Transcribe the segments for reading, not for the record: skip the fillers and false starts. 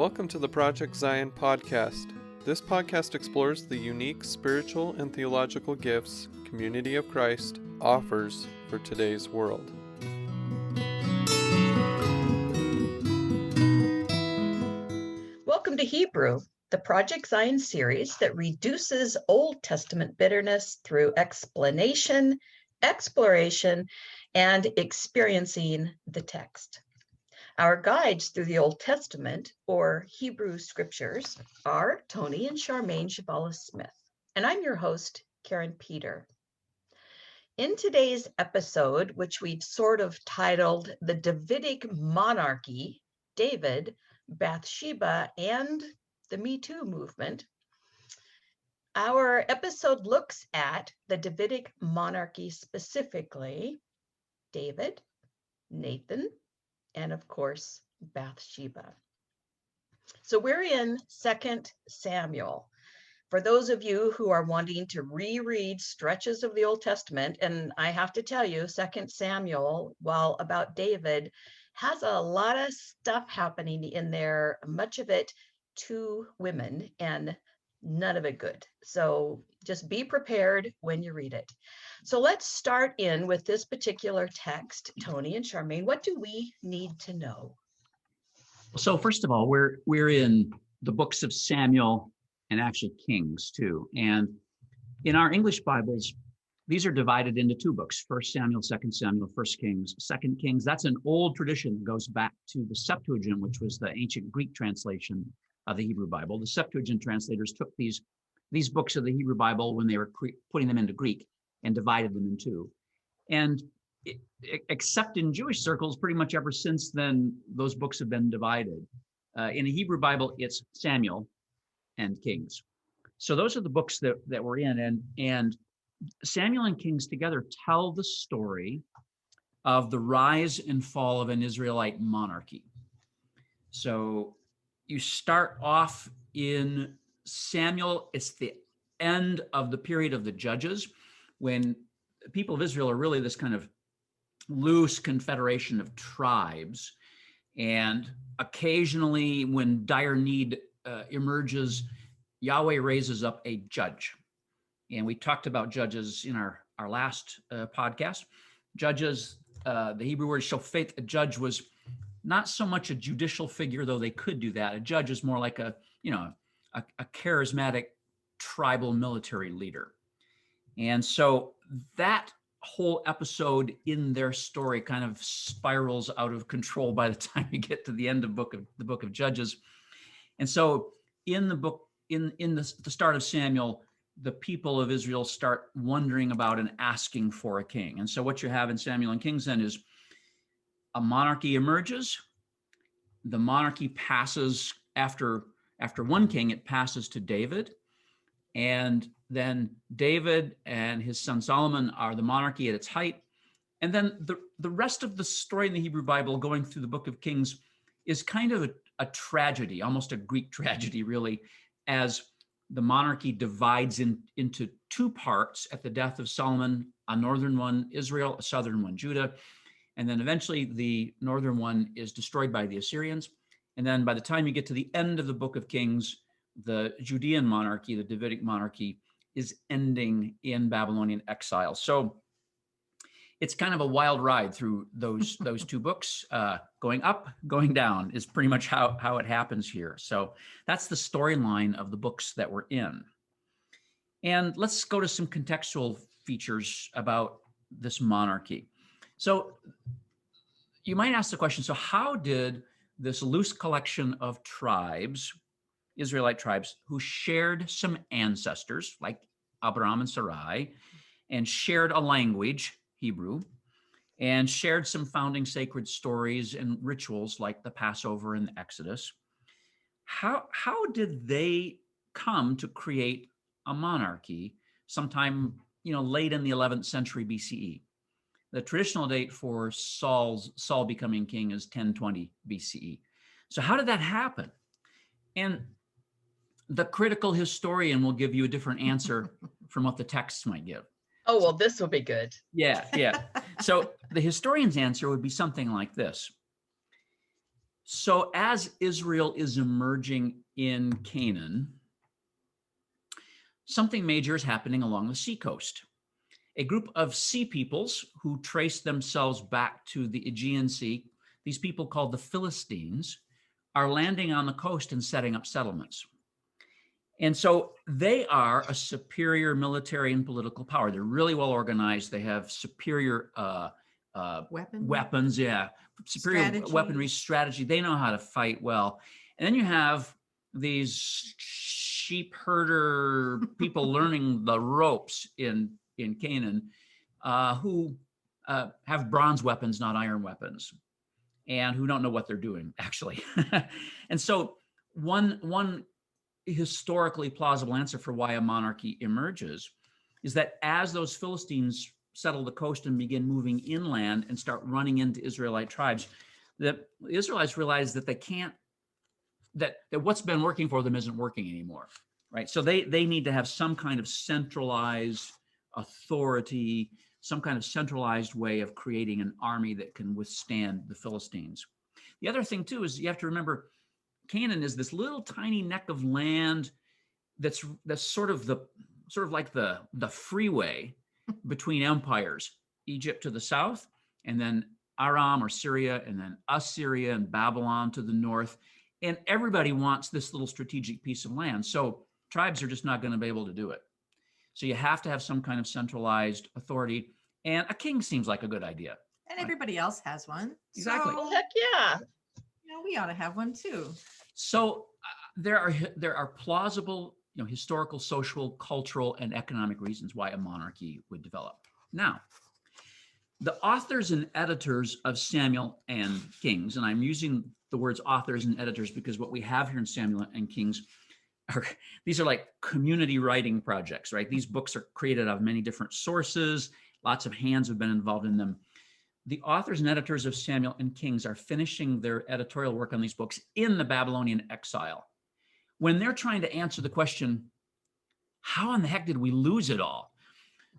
Welcome to the Project Zion podcast. This podcast explores the unique spiritual and theological gifts Community of Christ offers for today's world. Welcome to Hebrew, the Project Zion series that reduces Old Testament bitterness through explanation, exploration, and experiencing the text. Our guides through the Old Testament, or Hebrew scriptures, are Tony and Charmaine Smith, and I'm your host, Karen Peter. In today's episode, which we've sort of titled The Davidic Monarchy, David, Bathsheba, and the Me Too movement, our episode looks at the Davidic monarchy specifically, David, Nathan, and of course, Bathsheba. So we're in 2 Samuel. For those of you who are wanting to reread stretches of the Old Testament, and I have to tell you, 2 Samuel, while about David, has a lot of stuff happening in there, much of it to women and none of it good. So just be prepared when you read it. So let's start in with this particular text. Tony and Charmaine, what do we need to know? So first of all, we're in the books of Samuel and actually Kings too. And in our English Bibles, these are divided into two books, 1 Samuel, 2 Samuel, 1 Kings, 2 Kings. That's an old tradition that goes back to the Septuagint, which was the ancient Greek translation of the Hebrew Bible. The Septuagint translators took these books of the Hebrew Bible when they were putting them into Greek and divided them in two. And except in Jewish circles, pretty much ever since then, those books have been divided. In a Hebrew Bible, it's Samuel and Kings. So those are the books that we're in. And Samuel and Kings together tell the story of the rise and fall of an Israelite monarchy. So you start off in Samuel. It's the end of the period of the Judges, when the people of Israel are really this kind of loose confederation of tribes. And occasionally when dire need emerges, Yahweh raises up a judge. And we talked about judges in our last podcast. Judges, the Hebrew word shofet, a judge was not so much a judicial figure, though they could do that. A judge is more like a charismatic tribal military leader. And so that whole episode in their story kind of spirals out of control by the time you get to the end of the book of Judges. And so in the book, in the start of Samuel, the people of Israel start wondering about and asking for a king. And so what you have in Samuel and Kings then is a monarchy emerges. The monarchy passes after one king, it passes to David. And then David and his son Solomon are the monarchy at its height. And then the rest of the story in the Hebrew Bible going through the book of Kings is kind of a tragedy, almost a Greek tragedy, really, as the monarchy divides into two parts at the death of Solomon, a northern one, Israel, a southern one, Judah. And then eventually the northern one is destroyed by the Assyrians. And then by the time you get to the end of the book of Kings, the Judean monarchy, the Davidic monarchy, is ending in Babylonian exile. So it's kind of a wild ride through those two books. Going up, going down is pretty much how it happens here. So that's the storyline of the books that we're in. And let's go to some contextual features about this monarchy. So you might ask the question, so how did this loose collection of tribes, Israelite tribes, who shared some ancestors like Abraham and Sarai, and shared a language, Hebrew, and shared some founding sacred stories and rituals like the Passover and the Exodus, how did they come to create a monarchy sometime late in the 11th century BCE? The traditional date for Saul becoming king is 1020 BCE. So how did that happen? And the critical historian will give you a different answer from what the texts might give. Oh, well, this will be good. Yeah. So the historian's answer would be something like this. So as Israel is emerging in Canaan, something major is happening along the seacoast. A group of sea peoples who trace themselves back to the Aegean Sea, these people called the Philistines, are landing on the coast and setting up settlements. And so they are a superior military and political power. They're really well organized. They have superior weapons, superior Strategy. weaponry, strategy. They know how to fight well. And then you have these sheep herder people learning the ropes in Canaan, who have bronze weapons, not iron weapons, and who don't know what they're doing, actually. And so one historically plausible answer for why a monarchy emerges is that as those Philistines settle the coast and begin moving inland and start running into Israelite tribes, the Israelites realize that they can't, that what's been working for them isn't working anymore, right? So they need to have some kind of centralized authority, some kind of centralized way of creating an army that can withstand the Philistines. The other thing too is you have to remember Canaan is this little tiny neck of land that's sort of like the freeway between empires, Egypt to the south, and then Aram or Syria, and then Assyria and Babylon to the north. And everybody wants this little strategic piece of land. So tribes are just not going to be able to do it. So you have to have some kind of centralized authority. And a king seems like a good idea. And everybody else has one. Exactly. So, Heck yeah. we ought to have one too. So there are plausible, historical, social, cultural, and economic reasons why a monarchy would develop. Now, the authors and editors of Samuel and Kings, and I'm using the words authors and editors because what we have here in Samuel and Kings these are like community writing projects, right? These books are created out of many different sources. Lots of hands have been involved in them. The authors and editors of Samuel and Kings are finishing their editorial work on these books in the Babylonian exile. When they're trying to answer the question, how in the heck did we lose it all?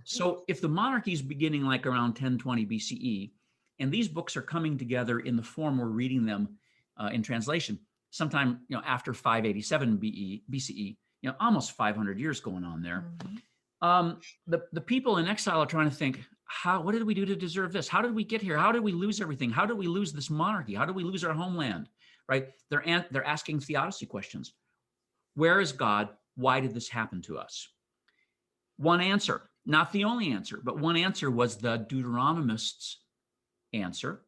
So if the monarchy is beginning like around 1020 BCE, and these books are coming together in the form we're reading them in translation, sometime after 587 BCE, almost 500 years going on there. Mm-hmm. The people in exile are trying to think, what did we do to deserve this? How did we get here? How did we lose everything? How did we lose this monarchy? How did we lose our homeland? Right? They're asking theodicy questions. Where is God? Why did this happen to us? One answer, not the only answer, but one answer was the Deuteronomists' answer.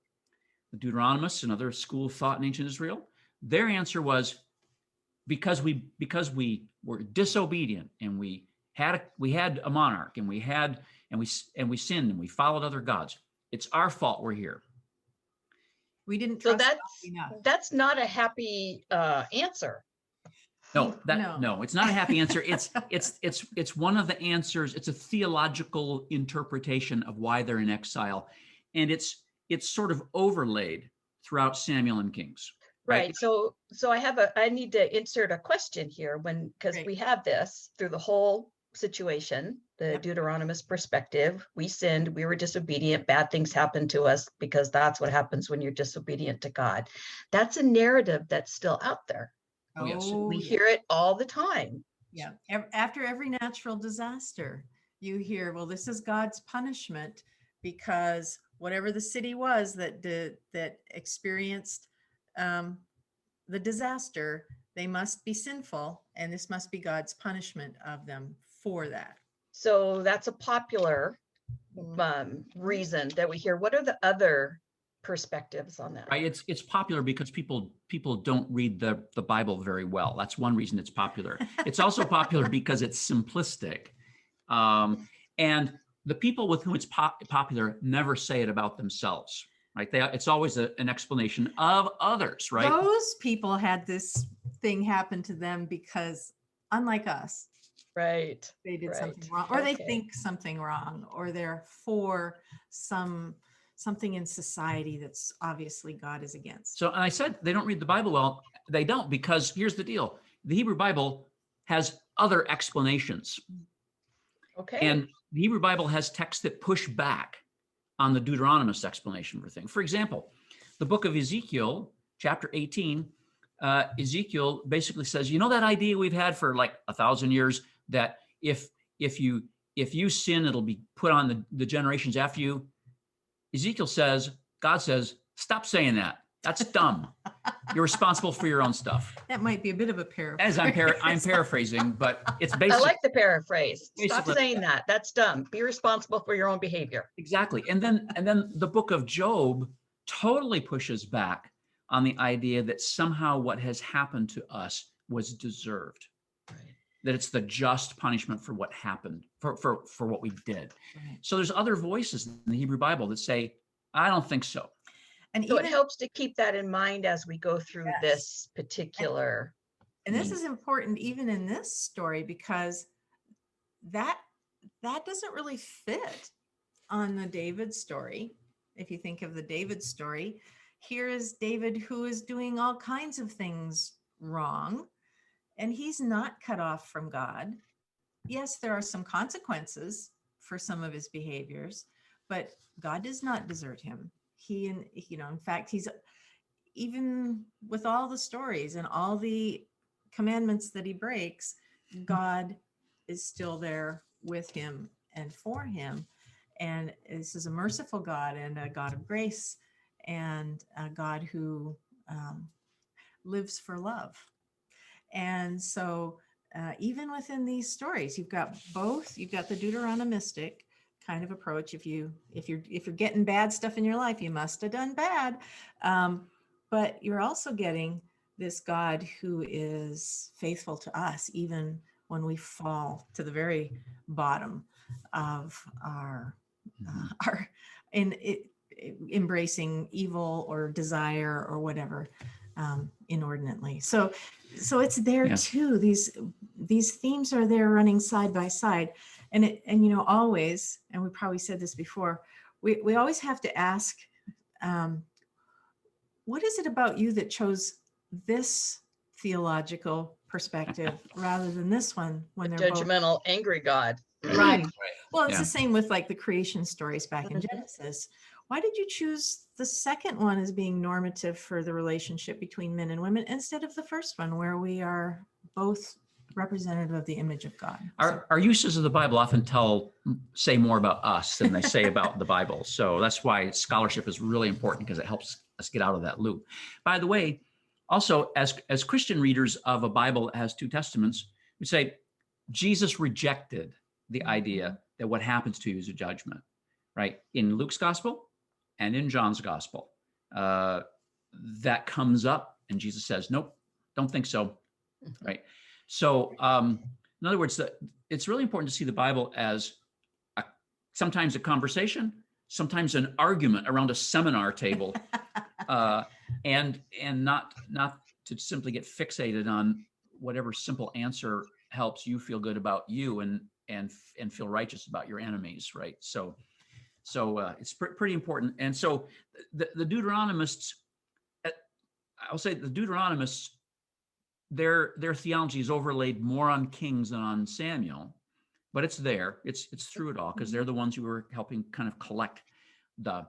The Deuteronomists, another school of thought in ancient Israel, their answer was because we were disobedient and we had a monarch and we sinned and we followed other gods. It's our fault we're here. We didn't So trust God enough. that's not a happy answer. No, it's not a happy answer. It's one of the answers. It's a theological interpretation of why they're in exile, and it's sort of overlaid throughout Samuel and Kings. Right. So I need to insert a question here because we have this through the whole situation, the Deuteronomist perspective. We sinned, we were disobedient, bad things happened to us because that's what happens when you're disobedient to God. That's a narrative that's still out there. Oh, yes. We hear it all the time. Yeah. After every natural disaster, you hear, well, this is God's punishment because whatever the city was that experienced the disaster, they must be sinful, and this must be God's punishment of them for that. So that's a popular reason that we hear. What are the other perspectives on that? Right. It's popular because people don't read the Bible very well. That's one reason it's popular. It's also popular because it's simplistic. And the people with whom it's popular never say it about themselves. Right. It's always an explanation of others. Right. Those people had this thing happen to them because, unlike us, right, they did something wrong, or they think something wrong, or they're for something in society that's obviously God is against. So, and I said they don't read the Bible well. They don't, because here's the deal: the Hebrew Bible has other explanations. Okay. And the Hebrew Bible has texts that push back on the Deuteronomist explanation for things. For example, the book of Ezekiel chapter 18, Ezekiel basically says, you know, that idea we've had for like 1,000 years that if you sin, it'll be put on the generations after you. Ezekiel says, God says, stop saying that. That's dumb. You're responsible for your own stuff. That might be a bit of a paraphrase. As I'm paraphrasing, but it's I basically. like the paraphrase. Stop Basically- saying that. That's dumb. Be responsible for your own behavior. Exactly. And then the book of Job totally pushes back on the idea that somehow what has happened to us was deserved. Right. That it's the just punishment for what happened, for what we did. Right. So there's other voices in the Hebrew Bible that say, I don't think so. And So even, it helps to keep that in mind as we go through Yes. this particular. and this is important even in this story, because that doesn't really fit on the David story. If you think of the David story, here is David who is doing all kinds of things wrong, and he's not cut off from God. Yes, there are some consequences for some of his behaviors, but God does not desert him. In fact, he's, even with all the stories and all the commandments that he breaks, God is still there with him and for him. And this is a merciful God and a God of grace and a God who lives for love. And so even within these stories, you've got both. You've got the Deuteronomistic kind of approach. If you're getting bad stuff in your life, you must have done bad. But you're also getting this God who is faithful to us, even when we fall to the very bottom of our embracing evil or desire or whatever inordinately. So it's there too. These themes are there running side by side, and always, and we probably said this before, we always have to ask, what is it about you that chose this theological perspective rather than this one, when they're Judgmental, angry God. Right. Well, it's Yeah. the same with like the creation stories back in Mhm. Genesis. Why did you choose the second one as being normative for the relationship between men and women instead of the first one, where we are both representative of the image of God? Our uses of the Bible often say more about us than they say about the Bible. So that's why scholarship is really important, because it helps us get out of that loop. By the way, also as Christian readers of a Bible that has two testaments, we say Jesus rejected the idea that what happens to you is a judgment, right? In Luke's gospel and in John's gospel, that comes up, and Jesus says, nope, don't think so, right? So in other words, it's really important to see the Bible as sometimes a conversation, sometimes an argument around a seminar table, and not to simply get fixated on whatever simple answer helps you feel good about you and feel righteous about your enemies, right? So it's pretty important. And so the Deuteronomists, I'll say the Deuteronomists, their theology is overlaid more on Kings than on Samuel, but it's there. It's through it all, because they're the ones who are helping kind of collect the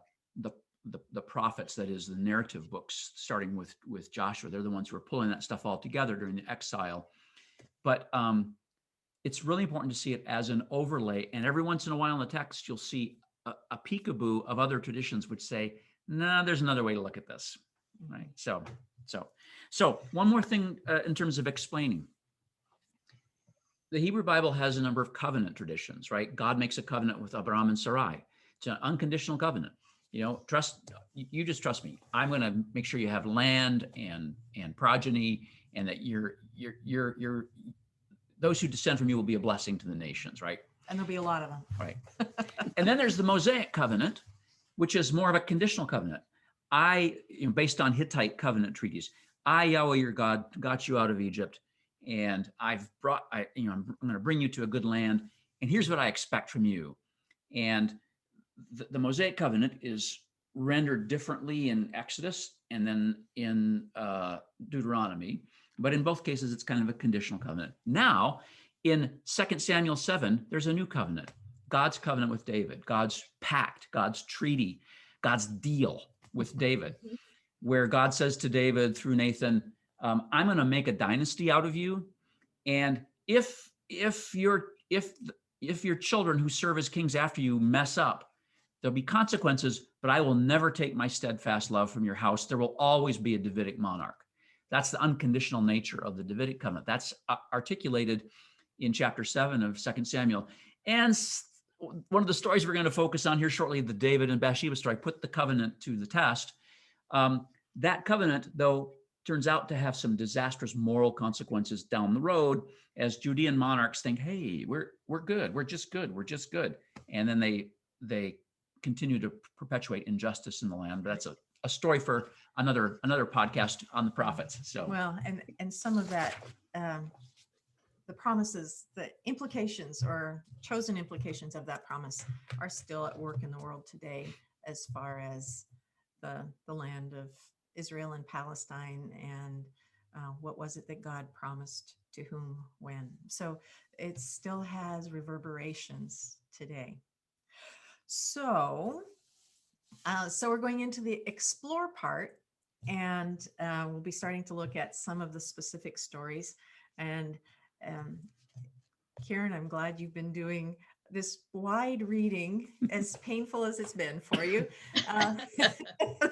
prophets, that is the narrative books, starting with Joshua. They're the ones who are pulling that stuff all together during the exile. But it's really important to see it as an overlay. And every once in a while in the text, you'll see a peekaboo of other traditions which say, no, there's another way to look at this, right? So one more thing in terms of explaining. The Hebrew Bible has a number of covenant traditions, right? God makes a covenant with Abraham and Sarai. It's an unconditional covenant. You just trust me. I'm going to make sure you have land and progeny, and that you're those who descend from you will be a blessing to the nations, right? And there'll be a lot of them. Right. And then there's the Mosaic Covenant, which is more of a conditional covenant. Based on Hittite covenant treaties, I, Yahweh your God, got you out of Egypt, and I'm going to bring you to a good land, and here's what I expect from you. And the Mosaic Covenant is rendered differently in Exodus and then in Deuteronomy, but in both cases, it's kind of a conditional covenant. Now, in 2 Samuel 7, there's a new covenant, God's covenant with David, God's pact, God's treaty, God's deal with David. where God says to David through Nathan, I'm going to make a dynasty out of you. And if your children who serve as kings after you mess up, there'll be consequences, but I will never take my steadfast love from your house. There will always be a Davidic monarch. That's the unconditional nature of the Davidic covenant. That's articulated in chapter 7 of 2 Samuel. And one of the stories we're going to focus on here shortly, the David and Bathsheba story, put the covenant to the test. That covenant, though, turns out to have some disastrous moral consequences down the road as Judean monarchs think, hey, we're good. We're just good. We're just good. And then they continue to perpetuate injustice in the land. But that's a story for another podcast on the prophets. So well, and some of that, the promises, the implications or chosen implications of that promise are still at work in the world today, as far as the land of Israel and Palestine, and what was it that God promised to whom when. So it still has reverberations today. So we're going into the explore part, and we'll be starting to look at some of the specific stories. And Karen, I'm glad you've been doing this wide reading, as painful as it's been for you,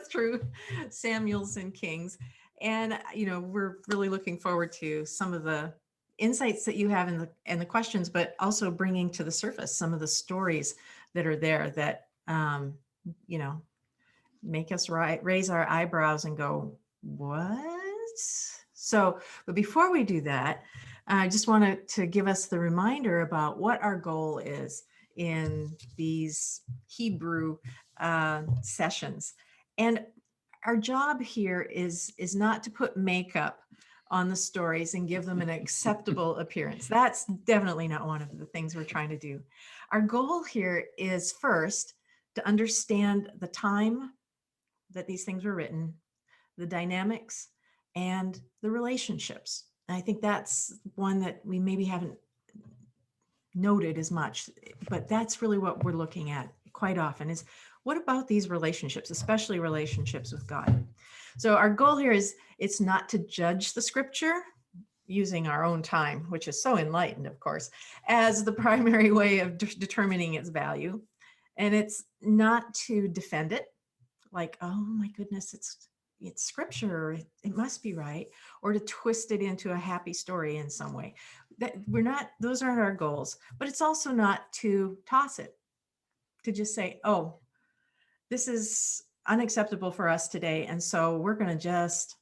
through Samuels and Kings. And, we're really looking forward to some of the insights that you have in the questions, but also bringing to the surface some of the stories that are there that, make us raise our eyebrows and go, what? So, but before we do that, I just wanted to give us the reminder about what our goal is in these Hebrew sessions. And our job here is not to put makeup on the stories and give them an acceptable appearance. That's definitely not one of the things we're trying to do. Our goal here is first to understand the time that these things were written, the dynamics, and the relationships. And I think that's one that we maybe haven't noted as much, but that's really what we're looking at quite often is, what about these relationships, especially relationships with God? So our goal here is, it's not to judge the scripture using our own time, which is so enlightened, of course, as the primary way of determining its value. And it's not to defend it, like, oh my goodness, it's scripture, it must be right, or to twist it into a happy story in some way. That those aren't our goals. But it's also not to toss it, to just say, oh, this is unacceptable for us today, and so we're going to just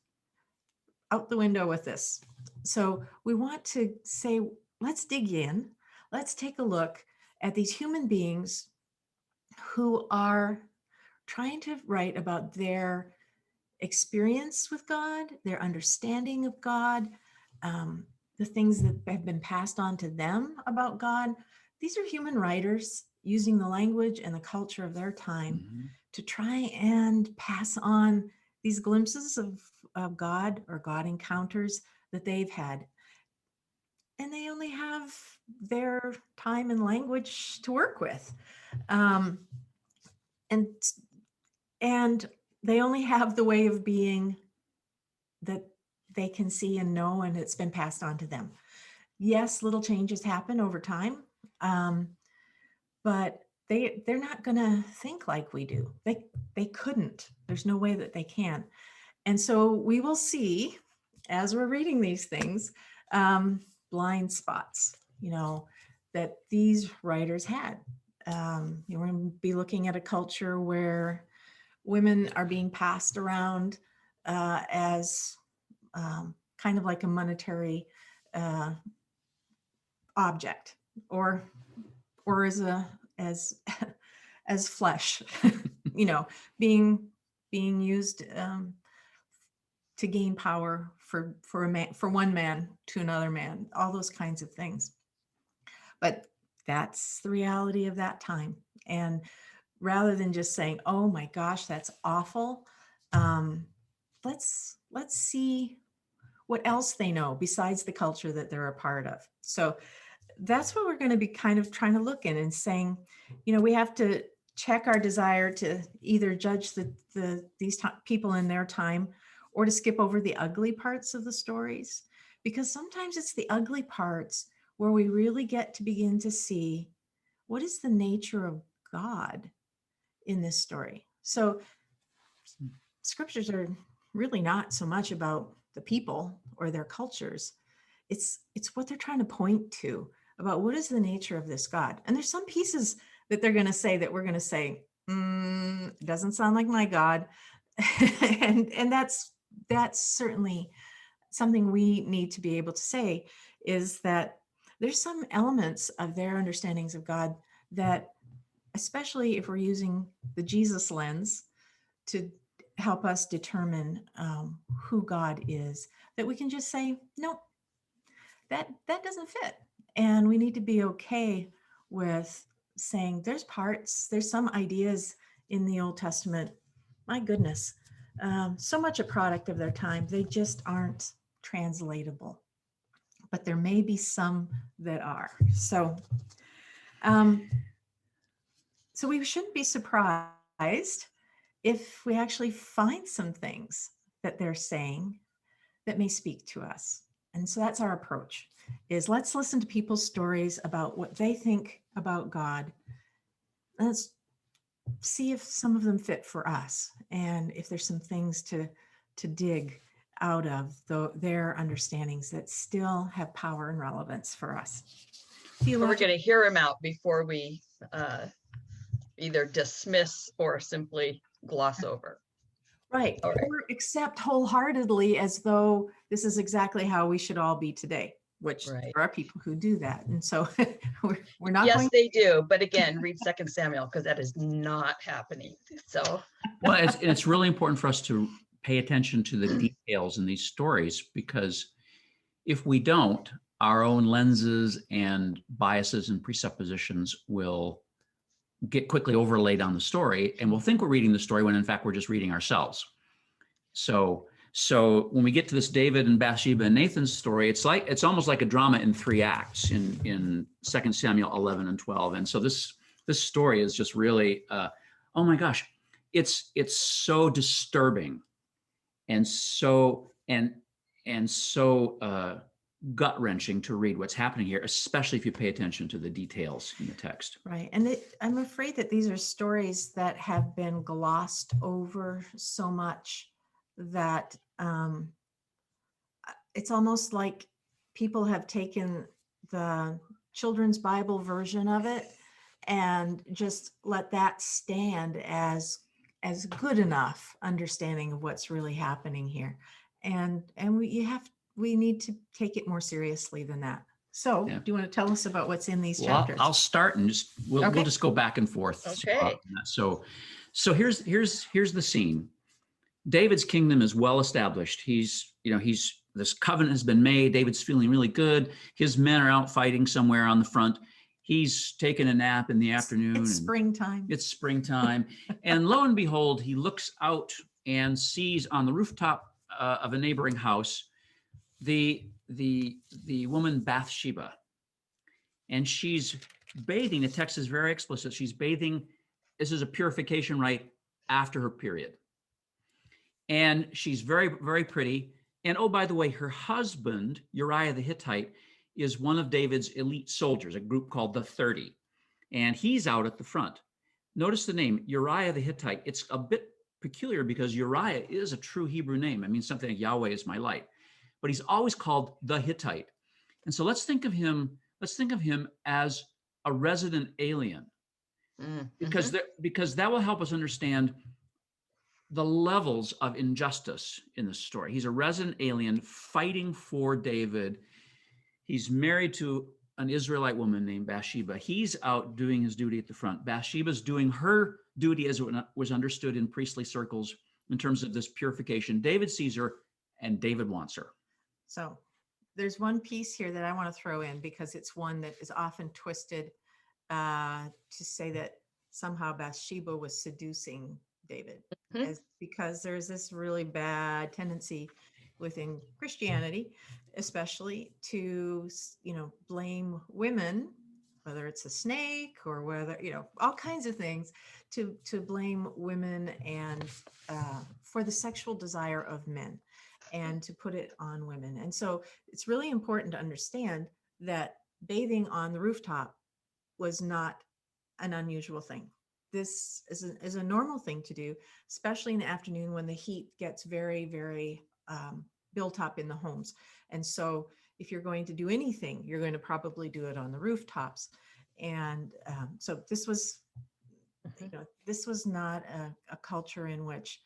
out the window with this. So we want to say, let's dig in, let's take a look at these human beings who are trying to write about their experience with God, their understanding of God, the things that have been passed on to them about God. These are human writers using the language and the culture of their time to try and pass on these glimpses of God, or God encounters that they've had. And they only have their time and language to work with. And they only have the way of being that they can see and know, and it's been passed on to them. Yes, little changes happen over time, but they're not going to think like we do. They couldn't. There's no way that they can. And so we will see, as we're reading these things, blind spots, that these writers had. We're going to be looking at a culture where women are being passed around as kind of like a monetary object, or as flesh, being used to gain power for one man to another man, all those kinds of things. But that's the reality of that time. And rather than just saying, oh my gosh, that's awful, let's see what else they know besides the culture that they're a part of. So that's what we're going to be kind of trying to look in and saying, we have to check our desire to either judge these people in their time, or to skip over the ugly parts of the stories, because sometimes it's the ugly parts where we really get to begin to see what is the nature of God in this story. So scriptures are really not so much about the people or their cultures. It's what they're trying to point to about what is the nature of this God. And there's some pieces that they're going to say that we're going to say, doesn't sound like my God. and that's certainly something we need to be able to say, is that there's some elements of their understandings of God that, especially if we're using the Jesus lens to help us determine who God is, that we can just say, no, that doesn't fit. And we need to be okay with saying there's some ideas in the Old Testament, my goodness, so much a product of their time, they just aren't translatable. But there may be some that are. So we shouldn't be surprised if we actually find some things that they're saying that may speak to us. And so that's our approach, is let's listen to people's stories about what they think about God. Let's see if some of them fit for us, and if there's some things to dig out of their understandings that still have power and relevance for us. So we're going to hear him out before we either dismiss or simply gloss over. Right. All right. Or accept wholeheartedly as though this is exactly how we should all be today, which Right. there are people who do that. And so we're not Yes, going. they do. But again, read 2 Samuel, because that is not happening. So, well, it's really important for us to pay attention to the details in these stories, because if we don't, our own lenses and biases and presuppositions will get quickly overlaid on the story, and we'll think we're reading the story when in fact we're just reading ourselves. So when we get to this David and Bathsheba and Nathan's story, it's almost like a drama in 3 acts in 2 Samuel 11 and 12. And so this story is just really, oh my gosh, it's so disturbing and so gut-wrenching to read what's happening here, especially if you pay attention to the details in the text. Right. And I'm afraid that these are stories that have been glossed over so much that it's almost like people have taken the children's Bible version of it and just let that stand as good enough understanding of what's really happening here. And we need to take it more seriously than that. So do you want to tell us about what's in these chapters? I'll start, and we'll just go back and forth. Okay. So here's the scene. David's kingdom is well established. This covenant has been made. David's feeling really good. His men are out fighting somewhere on the front. He's taking a nap in the afternoon. It's springtime. It's springtime. And lo and behold, he looks out and sees on the rooftop of a neighboring house the woman Bathsheba. And she's bathing. The text is very explicit. She's bathing. This is a purification rite after her period. And she's very, very pretty. And oh, by the way, her husband, Uriah the Hittite, is one of David's elite soldiers, a group called the 30. And he's out at the front. Notice the name, Uriah the Hittite. It's a bit peculiar because Uriah is a true Hebrew name. It means something like Yahweh is my light. But he's always called the Hittite. And so let's think of him as a resident alien. Because that will help us understand the levels of injustice in the story. He's a resident alien fighting for David. He's married to an Israelite woman named Bathsheba. He's out doing his duty at the front. Bathsheba's doing her duty as it was understood in priestly circles in terms of this purification. David sees her, and David wants her. So there's one piece here that I want to throw in, because it's one that is often twisted to say that somehow Bathsheba was seducing David, because there's this really bad tendency within Christianity, especially, to blame women whether it's a snake or whether, all kinds of things to blame women and for the sexual desire of men and to put it on women. And so it's really important to understand that bathing on the rooftop was not an unusual thing. This is a normal thing to do, especially in the afternoon when the heat gets very, very built up in the homes. And so if you're going to do anything, you're going to probably do it on the rooftops. And so this was, this was not a culture in which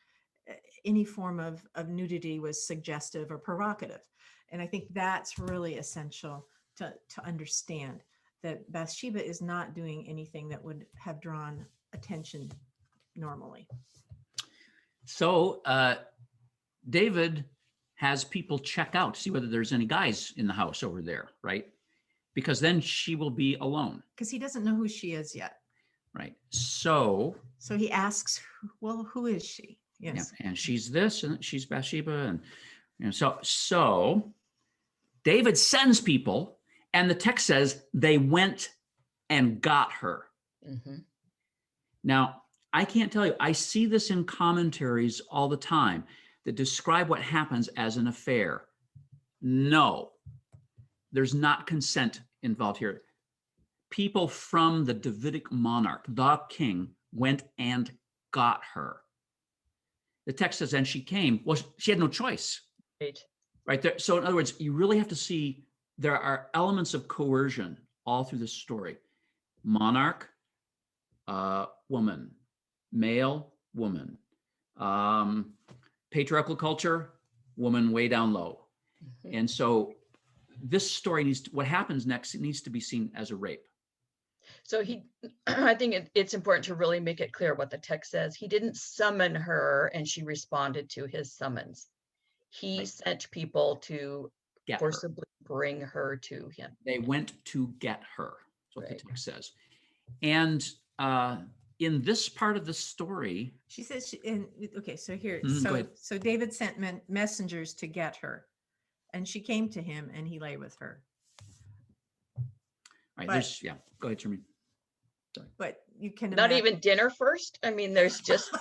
any form of nudity was suggestive or provocative. And I think that's really essential to understand, that Bathsheba is not doing anything that would have drawn attention normally. So David has people check out, see whether there's any guys in the house over there, right? Because then she will be alone. Because he doesn't know who she is yet. Right. So he asks, well, who is she? Yes. Yeah, and she's this, and she's Bathsheba, and so David sends people, and the text says they went and got her. Mm-hmm. Now, I can't tell you, I see this in commentaries all the time that describe what happens as an affair. No, there's not consent involved here. People from the Davidic monarch, the king, went and got her. The text says, and she came. Well, she had no choice. Right there. So in other words, you really have to see there are elements of coercion all through this story. Monarch, woman, male, woman. Patriarchal culture, woman way down low. Mm-hmm. And so this story what happens next, it needs to be seen as a rape. So I think it's important to really make it clear what the text says. He didn't summon her and she responded to his summons. He sent people to forcibly bring her to him. They went to get her. That's what the text says. And in this part of the story, she says, so here, so David sent messengers to get her, and she came to him and he lay with her. Right. But, go ahead, Charmaine. Sorry. But you can not even dinner first. I mean, there's just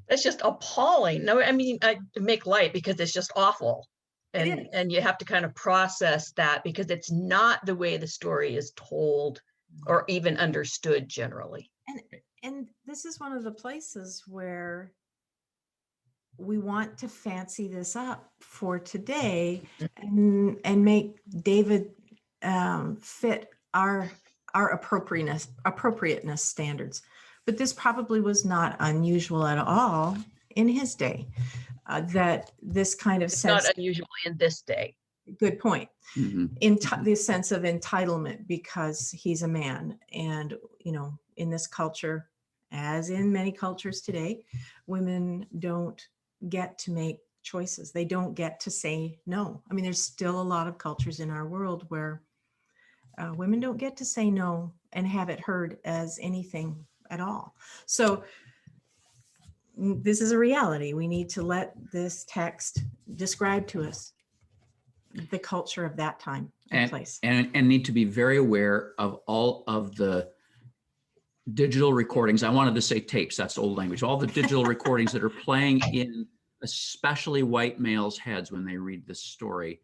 that's just appalling. No, I mean, I make light because it's just awful, and you have to kind of process that because it's not the way the story is told or even understood generally. And this is one of the places where we want to fancy this up for today and make David fit our appropriateness standards. But this probably was not unusual at all in his day. That this kind of sense, not unusual in this day. Good point. Mm-hmm. This sense of entitlement because he's a man, and in this culture, as in many cultures today, women don't get to make choices. They don't get to say no. I mean, there's still a lot of cultures in our world where women don't get to say no and have it heard as anything at all. So this is a reality. We need to let this text describe to us the culture of that time and place. And need to be very aware of all of the digital recordings. I wanted to say tapes, that's old language. All the digital recordings that are playing in especially white males' heads when they read this story,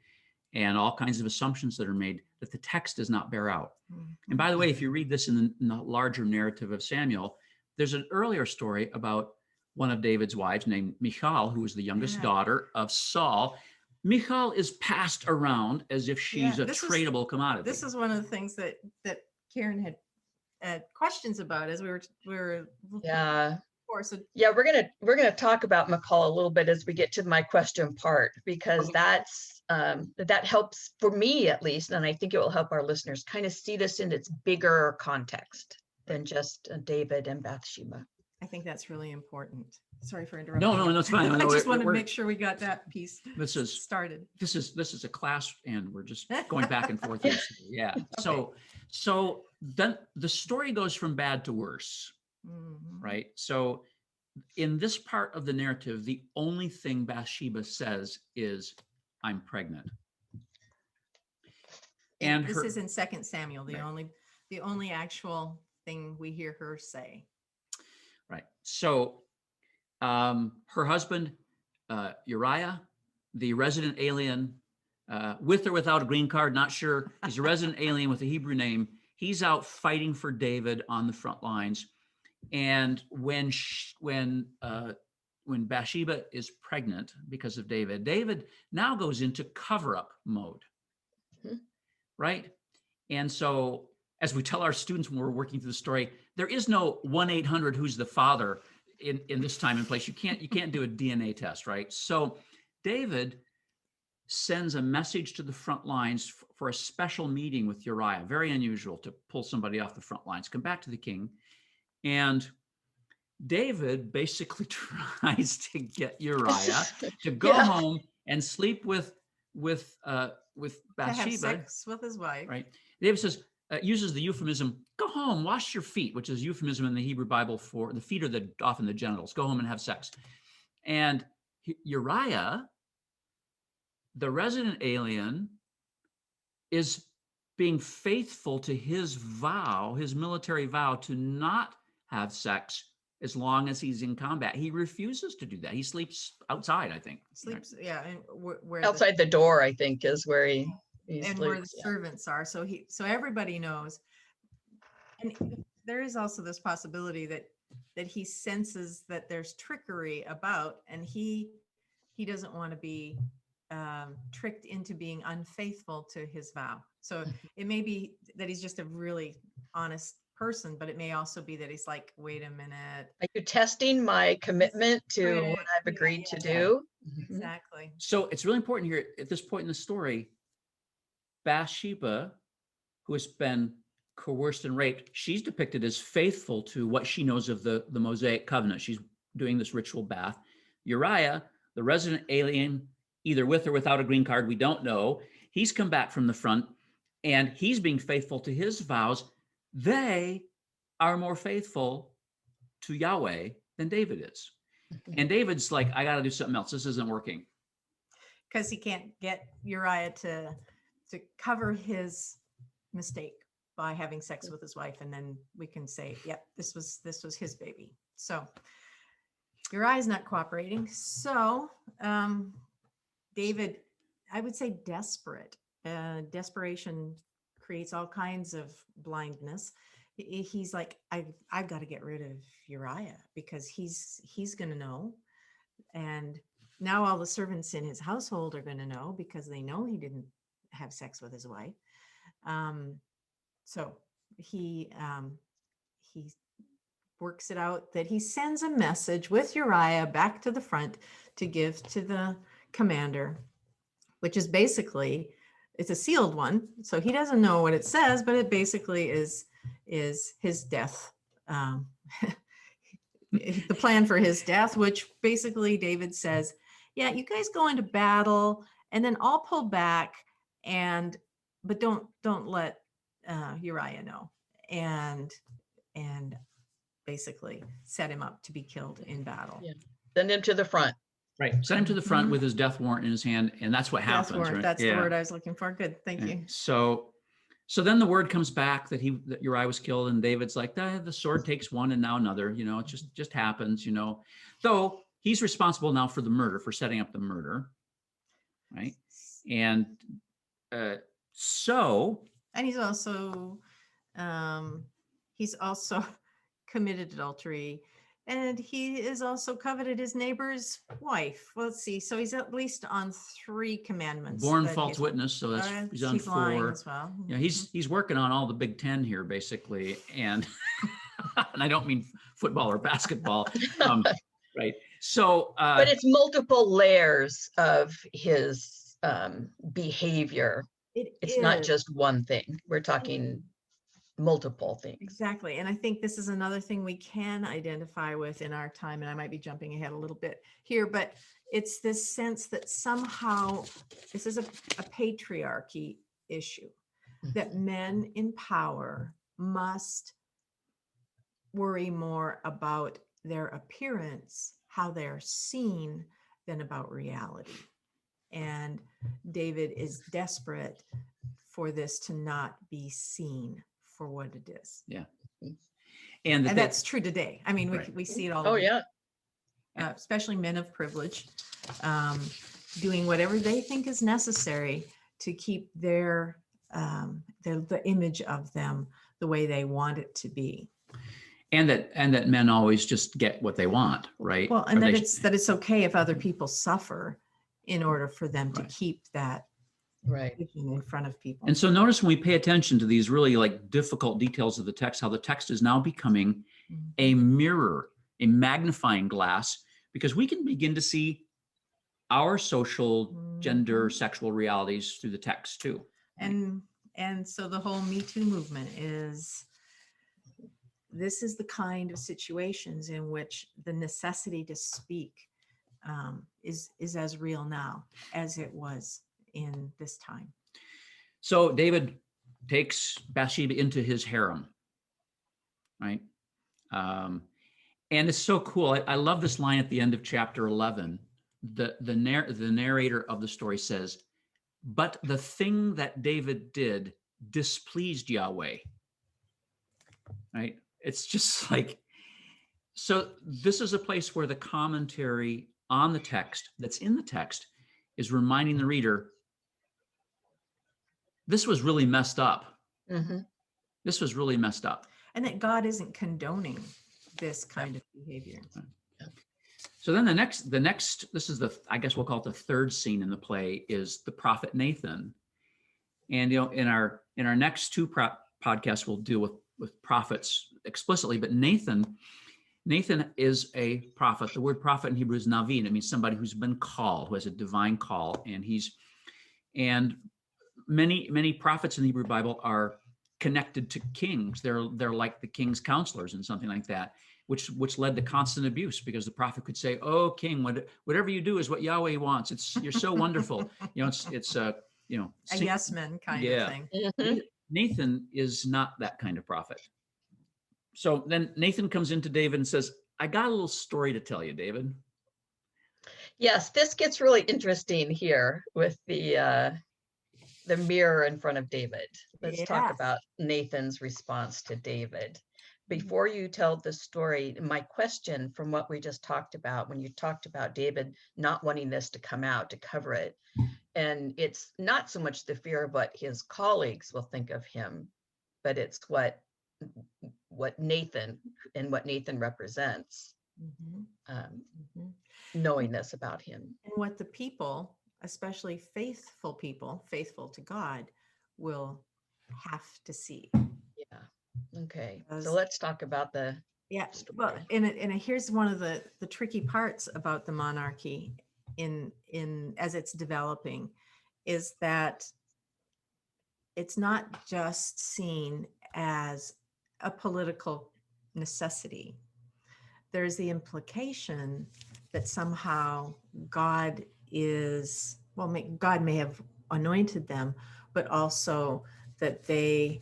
and all kinds of assumptions that are made that the text does not bear out. Mm-hmm. And by the way, if you read this in the larger narrative of Samuel, there's an earlier story about one of David's wives named Michal, who was the youngest daughter of Saul. Michal is passed around as if she's a tradable commodity. This is one of the things that Karen had questions about as we were So we're gonna talk about Michal a little bit as we get to my question part, because that's that helps for me at least, and I think it will help our listeners kind of see this in its bigger context than just David and Bathsheba. I think that's really important. Sorry for interrupting. No, that's fine. I just want to make sure we got that piece started. This is a class, and we're just going back and forth. Yeah. Okay. So then the story goes from bad to worse, right? So in this part of the narrative, the only thing Bathsheba says is, "I'm pregnant." And this her, is in 2 Samuel, Right. the only actual thing we hear her say. right. So her husband, Uriah, the resident alien, with or without a green card, not sure. He's a resident alien with a Hebrew name. He's out fighting for David on the front lines. And when Bathsheba is pregnant because of David, David now goes into cover-up mode, Mhm. right? And so, as we tell our students when we're working through the story, there is no 1-800 who's the father in this time and place. You can't do a DNA test, right? So David sends a message to the front lines for a special meeting with Uriah. Very unusual to pull somebody off the front lines. Come back to the king. And David basically tries to get Uriah to go Yeah. home and sleep with To have Bathsheba, sex with his wife. right? David says, uses the euphemism, go home, wash your feet, which is euphemism in the Hebrew Bible for the feet are often the genitals. Go home and have sex. And Uriah, the resident alien, is being faithful to his vow, his military vow to not have sex as long as he's in combat. He refuses to do that. He sleeps outside, I think. Sleeps, yeah, and where Outside the door, I think, is where he and where the sleeps. Yeah. servants are. So everybody knows. And there is also this possibility that he senses that there's trickery about, and he doesn't want to be tricked into being unfaithful to his vow. So it may be that he's just a really honest person, but it may also be that he's like, wait a minute. Are you testing my commitment to what I've agreed to do? Mhm. Exactly. So it's really important here at this point in the story, Bathsheba, who has been coerced and raped, she's depicted as faithful to what she knows of the Mosaic Covenant. She's doing this ritual bath. Uriah, the resident alien, either with or without a green card, we don't know. He's come back from the front and he's being faithful to his vows. They are more faithful to Yahweh than David is. And David's like, I got to do something else. This isn't working. Because he can't get Uriah to cover his mistake by having sex with his wife, and then we can say, yep, this was his baby. So Uriah's not cooperating. So David, I would say desperate. Desperation creates all kinds of blindness. He's like, I've got to get rid of Uriah because he's going to know. And now all the servants in his household are going to know because they know he didn't have sex with his wife. So he works it out that he sends a message with Uriah back to the front to give to the commander, which is basically, it's a sealed one. So he doesn't know what it says, but it basically is his death. The plan for his death, which basically David says, yeah, you guys go into battle and then I'll pull back but don't let Uriah know, and basically set him up to be killed in battle. Yeah. Send him to the front. Right. Send him to the front with his death warrant in his hand. And that's what happens. Death warrant, right? that's the word I was looking for. Good. Thank you. So then the word comes back that Uriah was killed, and David's like, the sword takes one and now another, it just happens, though he's responsible now for the murder, for setting up the murder. Right. And and he's also committed adultery, and he is also coveted his neighbor's wife. Well, let's see. So he's at least on 3 commandments. Born false witness. So he's on 4. Lying as well. He's working on all the Big Ten here, basically. And, and I don't mean football or basketball. Right. So, but it's multiple layers of his behavior. It's not just one thing. We're talking multiple things. Exactly. And I think this is another thing we can identify with in our time, and I might be jumping ahead a little bit here, but it's this sense that somehow this is a patriarchy issue, that men in power must worry more about their appearance, how they're seen, than about reality. And David is desperate for this to not be seen for what it is. Yeah. And that's true today. I mean, Right. we see it all Oh, over, yeah. especially men of privilege, doing whatever they think is necessary to keep the image of them the way they want it to be. And that men always just get what they want, right? Well, and Or that it's okay if other people suffer in order for them to Right. keep that Right. vision in front of people. And so notice when we pay attention to these really like difficult details of the text, how the text is now becoming a mirror, a magnifying glass, because we can begin to see our social, gender, sexual realities through the text too. Right? And so the whole Me Too movement this is the kind of situations in which the necessity to speak is as real now as it was in this time. So David takes Bathsheba into his harem, right? And it's so cool. I love this line at the end of chapter 11. The narrator of the story says, "But the thing that David did displeased Yahweh." Right? It's just like, so this is a place where the commentary on the text that's in the text is reminding the reader, this was really messed up. Mm-hmm. This was really messed up. And that God isn't condoning this kind of behavior. So then the next, this is I guess we'll call it the third scene in the play, is the prophet Nathan. And, in our next two podcasts, we'll deal with prophets explicitly, but Nathan is a prophet. The word prophet in Hebrew is navi, and it means somebody who's been called, who has a divine call. And many prophets in the Hebrew Bible are connected to kings. They're like the king's counselors and something like that, which led to constant abuse, because the prophet could say, "Oh, king, whatever you do is what Yahweh wants. You're so wonderful." It's a yes man kind of thing. Mm-hmm. Nathan is not that kind of prophet. So then Nathan comes into David and says, "I got a little story to tell you, David." Yes, this gets really interesting here with the mirror in front of David. Let's talk Yes. about Nathan's response to David. Before you tell the story, my question from what we just talked about, when you talked about David not wanting this to come out, to cover it, and it's not so much the fear of what his colleagues will think of him, but it's what Nathan represents, knowing this about him. And what the people, especially faithful people, faithful to God, will have to see. Yeah. Okay. So let's talk about the story. Well, and here's one of the tricky parts about the monarchy in as it's developing, is that it's not just seen as a political necessity. There's the implication that somehow God may have anointed them, but also that they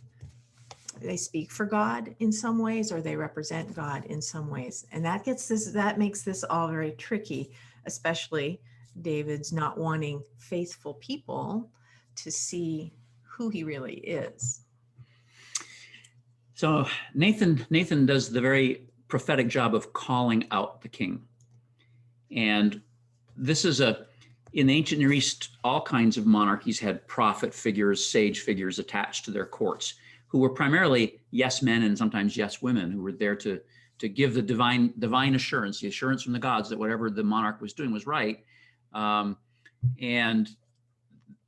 speak for God in some ways, or they represent God in some ways. And that makes this all very tricky, especially David's not wanting faithful people to see who he really is. So Nathan does the very prophetic job of calling out the king. And this is in ancient Near East, all kinds of monarchies had prophet figures, sage figures attached to their courts, who were primarily yes men and sometimes yes women, who were there to give the divine assurance, the assurance from the gods that whatever the monarch was doing was right. And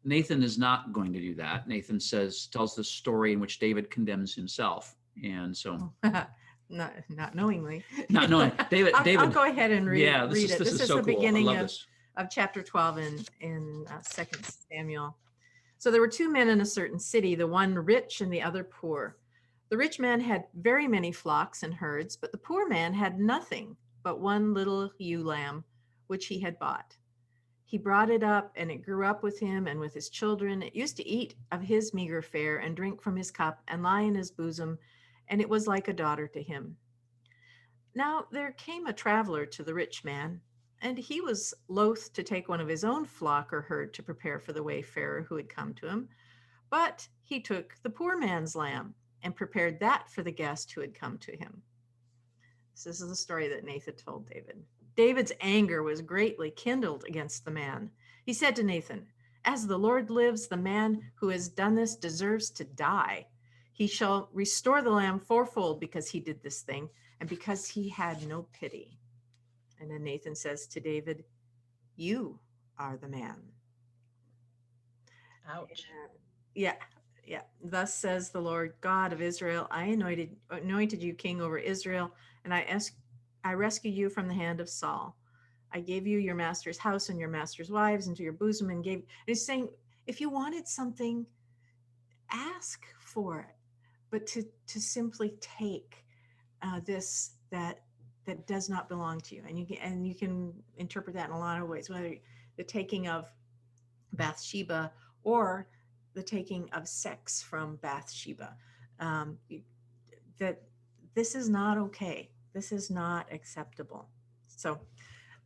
Nathan is not going to do that. Nathan tells the story in which David condemns himself. And so not knowingly. Not knowing. David. I'll go ahead and read it. This is so the cool. beginning I love this. of chapter 12 in 2 Samuel. So there were two men in a certain city, the one rich and the other poor. The rich man had very many flocks and herds, but the poor man had nothing but one little ewe lamb, which he had bought. He brought it up, and it grew up with him and with his children. It used to eat of his meager fare and drink from his cup and lie in his bosom, and it was like a daughter to him. Now there came a traveler to the rich man, And he was loath to take one of his own flock or herd to prepare for the wayfarer who had come to him. But he took the poor man's lamb and prepared that for the guest who had come to him. This is the story that Nathan told David. David's anger was greatly kindled against the man. He said to Nathan, "As the Lord lives, the man who has done this deserves to die. He shall restore the lamb fourfold because he did this thing and because he had no pity." And then Nathan says to David, "You are the man." Ouch. Yeah. Thus says the Lord God of Israel, I anointed you king over Israel, and I rescued you from the hand of Saul. I gave you your master's house and your master's wives into your bosom, and he's saying, if you wanted something, ask for it, but to simply take this that does not belong to you, and you can interpret that in a lot of ways, whether the taking of Bathsheba or the taking of sex from Bathsheba. That this is not okay. This is not acceptable. So,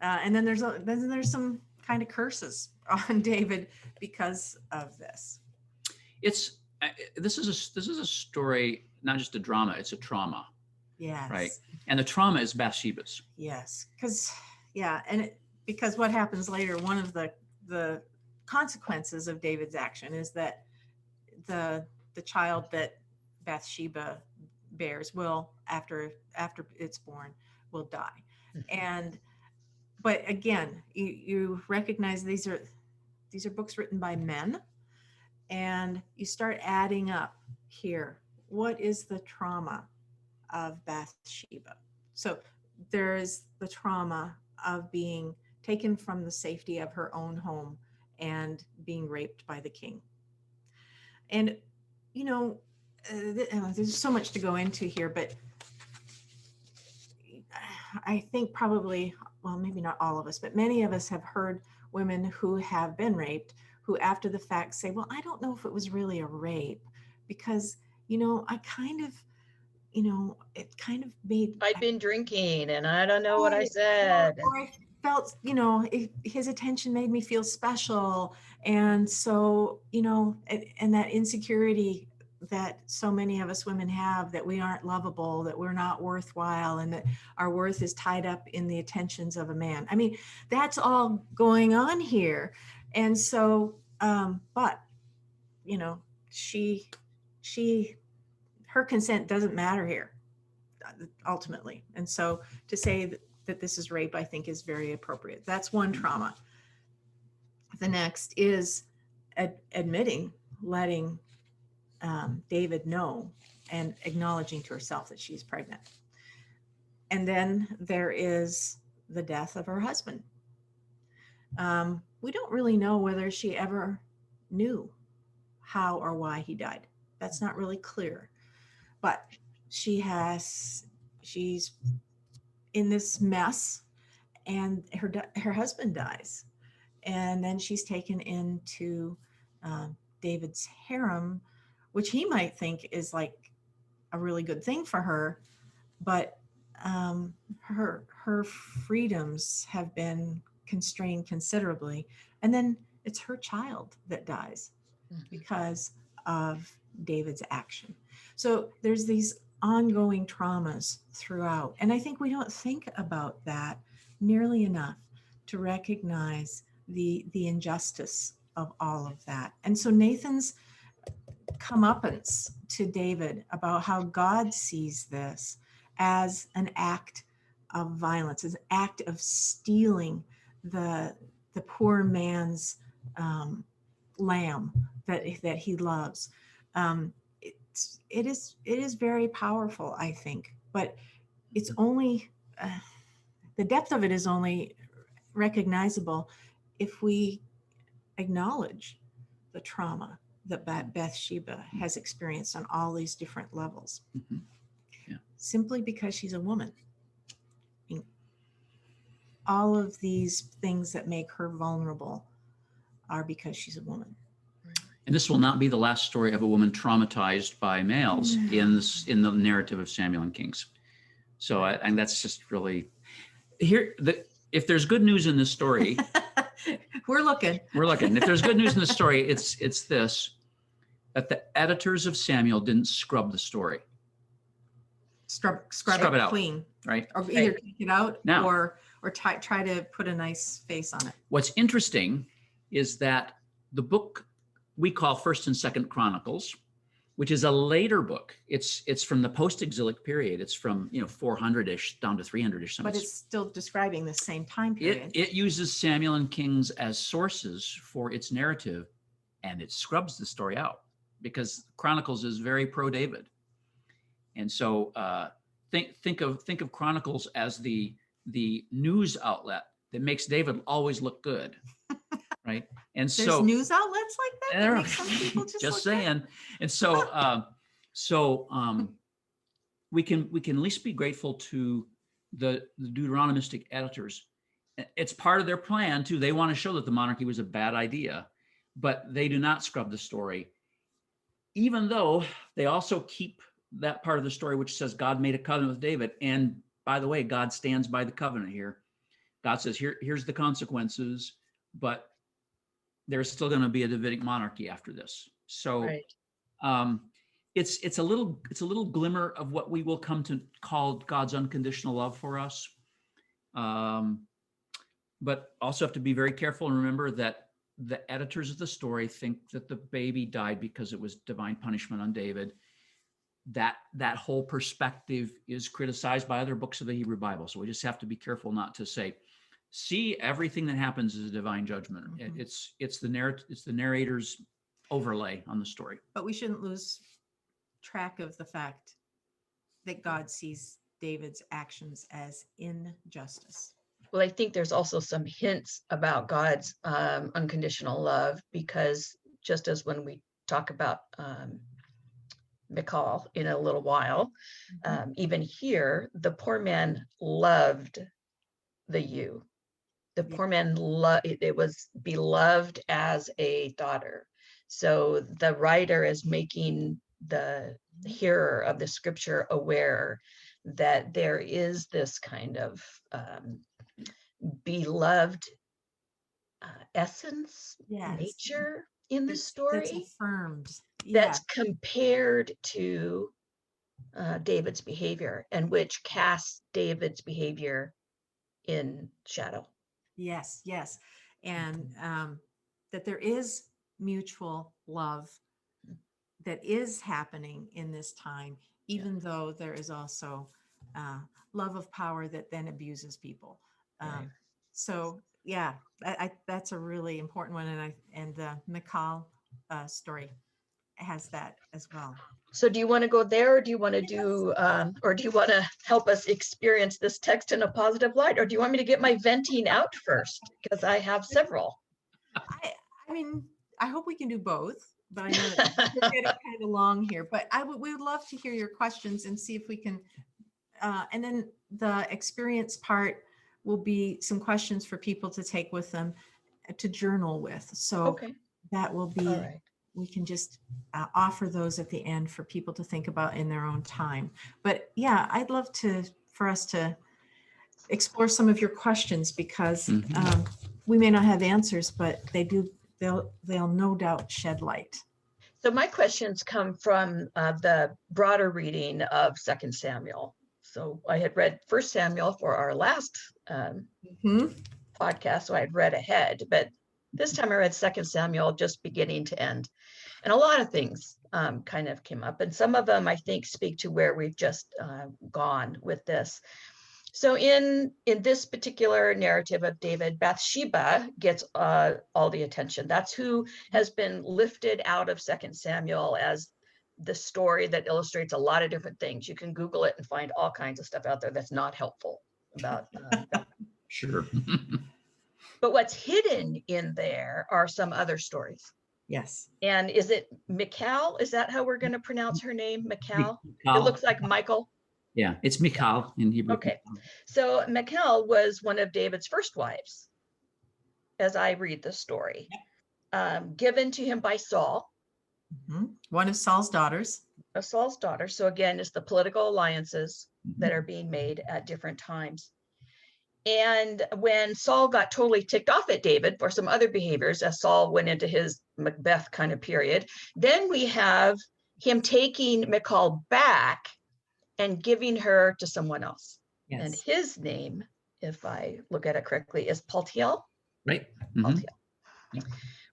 and then there's some kind of curses on David because of this. This is a story, not just a drama. It's a trauma. Yes. Right. And the trauma is Bathsheba's. Yes, because what happens later, one of the consequences of David's action is that the child that Bathsheba bears will, after it's born, will die. But again, you recognize these are books written by men, and you start adding up here. What is the trauma of Bathsheba? So there is the trauma of being taken from the safety of her own home and being raped by the king. And, there's so much to go into here, but I think probably, well, maybe not all of us, but many of us have heard women who have been raped who after the fact say, well, I don't know if it was really a rape because, I kind of, it kind of made... I'd been drinking and I don't know what I said. Or I felt, his attention made me feel special. And so, and that insecurity that so many of us women have, that we aren't lovable, that we're not worthwhile, and that our worth is tied up in the attentions of a man. I mean, that's all going on here. And so, but, her consent doesn't matter here, ultimately. And so to say that this is rape, I think is very appropriate. That's one trauma. The next is letting David know and acknowledging to herself that she's pregnant. And then there is the death of her husband. We don't really know whether she ever knew how or why he died. That's not really clear. But she's in this mess, and her husband dies. And then she's taken into David's harem, which he might think is like a really good thing for her, but her freedoms have been constrained considerably. And then it's her child that dies because of David's action. So there's these ongoing traumas throughout. And I think we don't think about that nearly enough to recognize the injustice of all of that. And so Nathan's comeuppance to David about how God sees this as an act of violence, as an act of stealing the poor man's lamb that he loves. It is very powerful, I think, but it's only the depth of it is only recognizable if we acknowledge the trauma that Bathsheba has experienced on all these different levels. Mm-hmm. Yeah. Simply because she's a woman. I mean, all of these things that make her vulnerable are because she's a woman. And this will not be the last story of a woman traumatized by males in the narrative of Samuel and Kings. So, and that's just really here. if there's good news in this story, We're looking. If there's good news in the story, it's this, that the editors of Samuel didn't scrub the story. Scrub Scrub it it out. clean, Right? or either take it out Now- or try to put a nice face on it. What's interesting is that the book we call First and Second Chronicles, which is a later book. It's from the post-exilic period. It's from 400-ish down to 300-ish. But it's still describing the same time period. It uses Samuel and Kings as sources for its narrative, and it scrubs the story out because Chronicles is very pro-David. And so think of Chronicles as the news outlet that makes David always look good, right? And There's so news outlets like that that make some people just look saying. good? And so we can at least be grateful to the Deuteronomistic editors. It's part of their plan too. They want to show that the monarchy was a bad idea, but they do not scrub the story, even though they also keep that part of the story which says God made a covenant with David. And by the way, God stands by the covenant here. God says, here's the consequences, but there's still going to be a Davidic monarchy after this. So Right. it's a little glimmer of what we will come to call God's unconditional love for us. But also have to be very careful and remember that the editors of the story think that the baby died because it was divine punishment on David. That whole perspective is criticized by other books of the Hebrew Bible. So we just have to be careful not to say, see everything that happens as a divine judgment. Mhm. It's the narrator's overlay on the story. But we shouldn't lose track of the fact that God sees David's actions as injustice. Well, I think there's also some hints about God's unconditional love, because just as when we talk about Michal in a little while, even here, the poor man loved the ewe. The poor man it was beloved as a daughter. So the writer is making the hearer of the scripture aware that there is this kind of beloved essence, Yes. nature in the That's story affirmed. that's compared to David's behavior, and which casts David's behavior in shadow. Yes, yes. And that there is mutual love that is happening in this time, even though there is also love of power that then abuses people. Right. So yeah, that's a really important one. And the Michal story has that as well. So do you want to go there, or do you want to do, or do you want to help us experience this text in a positive light, or do you want me to get my venting out first? Because I have several. I mean, I hope we can do both, but I know that we're getting kind of long here. But we would love to hear your questions and see if we can. And then the experience part will be some questions for people to take with them to journal with. So Okay. that will be. All right. We can just offer those at the end for people to think about in their own time. But yeah, I'd love for us to explore some of your questions, because we may not have answers, but they'll no doubt shed light. So my questions come from the broader reading of 2 Samuel. So I had read 1 Samuel for our last podcast, so I had read ahead, but this time I read 2 Samuel just beginning to end. And a lot of things kind of came up, and some of them I think speak to where we've just gone with this. So in this particular narrative of David, Bathsheba gets all the attention. That's who has been lifted out of 2 Samuel as the story that illustrates a lot of different things. You can Google it and find all kinds of stuff out there that's not helpful about that. Sure. But what's hidden in there are some other stories. Yes. And is it Michal? Is that how we're going to pronounce her name? Michal? Michal. It looks like Michael. Yeah, it's Michal in Hebrew. Okay. So Michal was one of David's first wives, as I read the story, given to him by Saul. One of Saul's daughters. Of Saul's daughter. So again, it's the political alliances that are being made at different times. And when Saul got totally ticked off at David for some other behaviors, as Saul went into his Macbeth kind of period, then we have him taking Michal back and giving her to someone else. Yes. And his name, if I look at it correctly, is Paltiel. Right. Paltiel.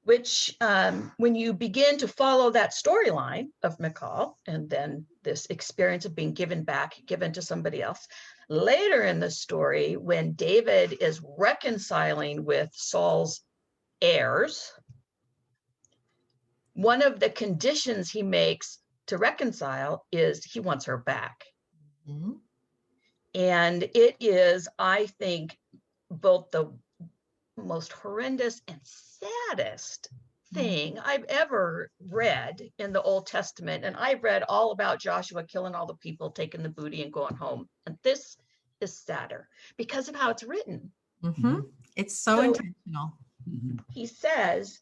Which, when you begin to follow that storyline of Michal, and then this experience of being given to somebody else, later in the story, when David is reconciling with Saul's heirs, one of the conditions he makes to reconcile is he wants her back. Mm-hmm. And it is, I think, both the most horrendous and saddest thing I've ever read in the Old Testament. And I've read all about Joshua killing all the people, taking the booty and going home. And this is sadder because of how it's written. Mm-hmm. It's so intentional. He says,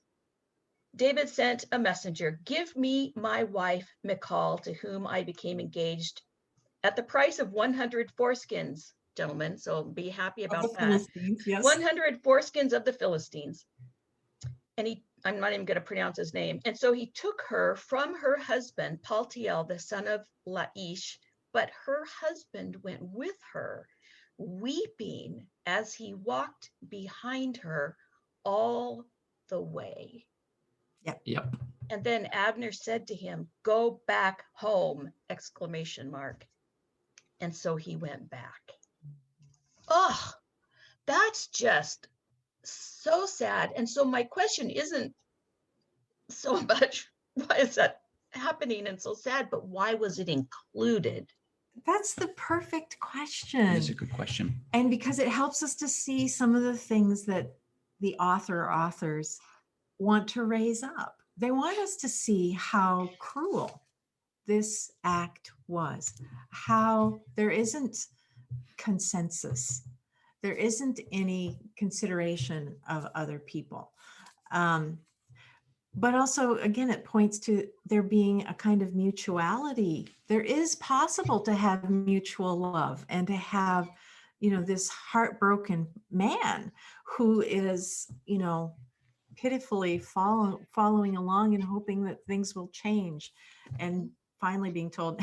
David sent a messenger, give me my wife, Michal, to whom I became engaged at the price of 100 foreskins, gentlemen. So be happy about that. Yes. 100 foreskins of the Philistines. And I'm not even going to pronounce his name. And so he took her from her husband, Paltiel, the son of Laish, but her husband went with her, weeping as he walked behind her all the way. Yep. And then Abner said to him, go back home, ! And so he went back. Oh, that's just so sad. And so my question isn't so much, why is that happening and so sad, but why was it included? That's the perfect question. That's a good question. And because it helps us to see some of the things that the author or authors want to raise up. They want us to see how cruel this act was, how there isn't consensus. There isn't any consideration of other people. But also, again, it points to there being a kind of mutuality. There is possible to have mutual love and to have, this heartbroken man who is, pitifully following along and hoping that things will change, and finally being told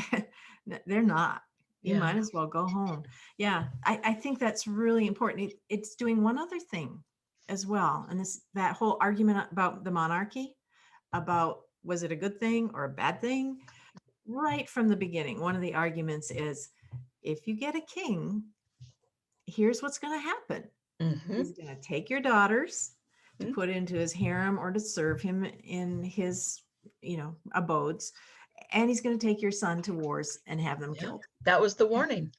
they're not. You might as well go home. Yeah, I think that's really important. It's doing one other thing as well. And that whole argument about the monarchy, about was it a good thing or a bad thing? Right from the beginning, one of the arguments is, if you get a king, here's what's going to happen. He's going to take your daughters to put into his harem or to serve him in his, abodes. And he's going to take your son to wars and have them killed. That was the warning.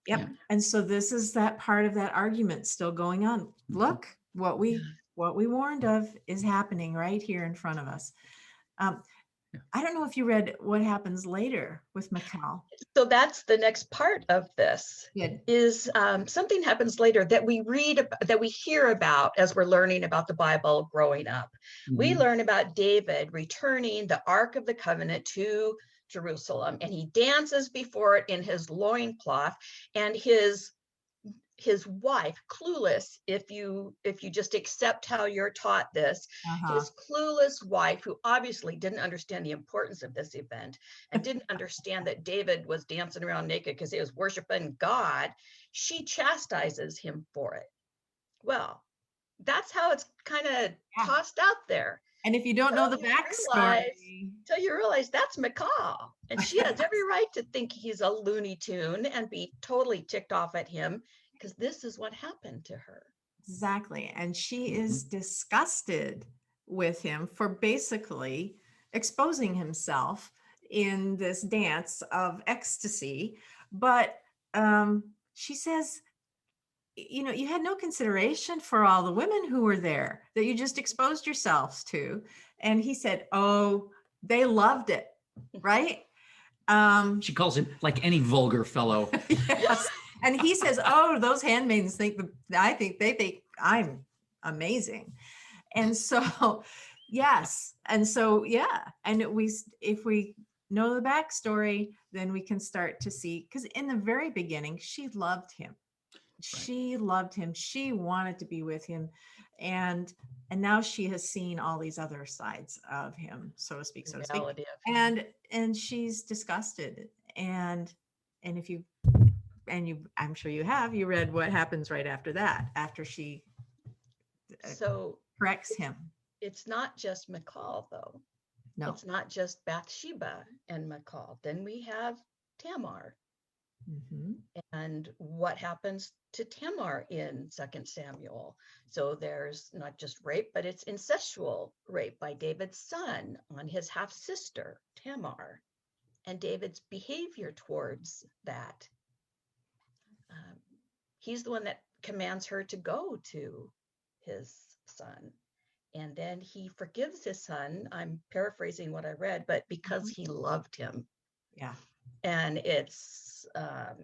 Yep. Yeah. And so this is that part of that argument still going on. Look, what we warned of is happening right here in front of us. I don't know if you read what happens later with Michal. So that's the next part of this. Good. Is something happens later that we that we hear about as we're learning about the Bible growing up. We learn about David returning the Ark of the Covenant to Jerusalem, and he dances before it in his loincloth, and his wife, clueless, if you just accept how you're taught this, his clueless wife, who obviously didn't understand the importance of this event and didn't understand that David was dancing around naked because he was worshiping God, she chastises him for it. Well, that's how it's kind of tossed out there. And if you don't know the backstory, until you realize that's Michal, and she has every right to think he's a Looney Tune and be totally ticked off at him, because this is what happened to her. Exactly. And she is disgusted with him for basically exposing himself in this dance of ecstasy. But she says, you had no consideration for all the women who were there that you just exposed yourselves to. And he said, oh, they loved it, right? She calls him like any vulgar fellow. Yes. And he says, oh, those handmaidens they think I'm amazing. And so, yes. And so, yeah. And if we know the backstory, then we can start to see, because in the very beginning, she loved him. she loved him. She wanted to be with him. And now she has seen all these other sides of him, so to speak, Reality of him. And she's disgusted. And if you, I'm sure you read what happens right after that, after she So corrects him. it's not just Michal, though. No. It's not just Bathsheba and Michal. Then we have Tamar. Mm-hmm. And what happens to Tamar in 2 Samuel? So there's not just rape, but it's incestual rape by David's son on his half sister, Tamar, and David's behavior towards that. He's the one that commands her to go to his son. And then he forgives his son. I'm paraphrasing what I read, but because he loved him. Yeah. And it's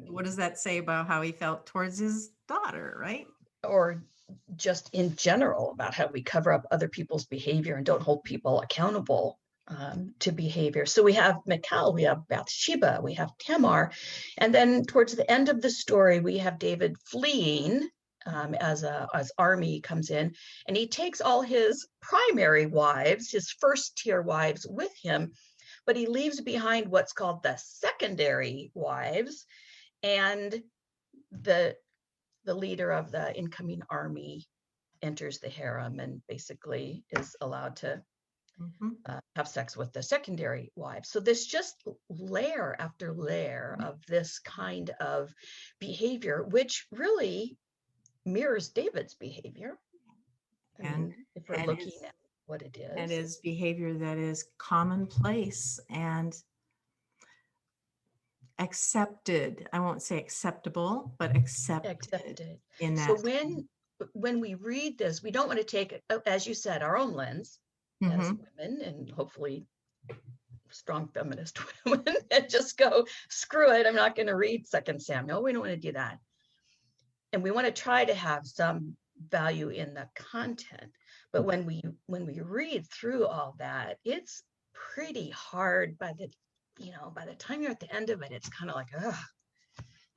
what does that say about how he felt towards his daughter, right? Or just in general about how we cover up other people's behavior and don't hold people accountable to behavior. So we have Michal, we have Bathsheba, we have Tamar, and then towards the end of the story, we have David fleeing as army comes in, and he takes all his primary wives, his first tier wives, with him, but he leaves behind what's called the secondary wives, and the leader of the incoming army enters the harem and basically is allowed to have sex with the secondary wives. So there's just layer after layer of this kind of behavior, which really mirrors David's behavior. And if we're looking at what it is. And is behavior that is commonplace and accepted. I won't say acceptable, but accepted. In that. So when we read this, we don't want to take, as you said, our own lens as women, and hopefully strong feminist women, and just go, screw it, I'm not going to read 2 Samuel. We don't want to do that. And we want to try to have some value in the content. But when we read through all that, it's pretty hard by the time you're at the end of it, it's kind of like, ugh,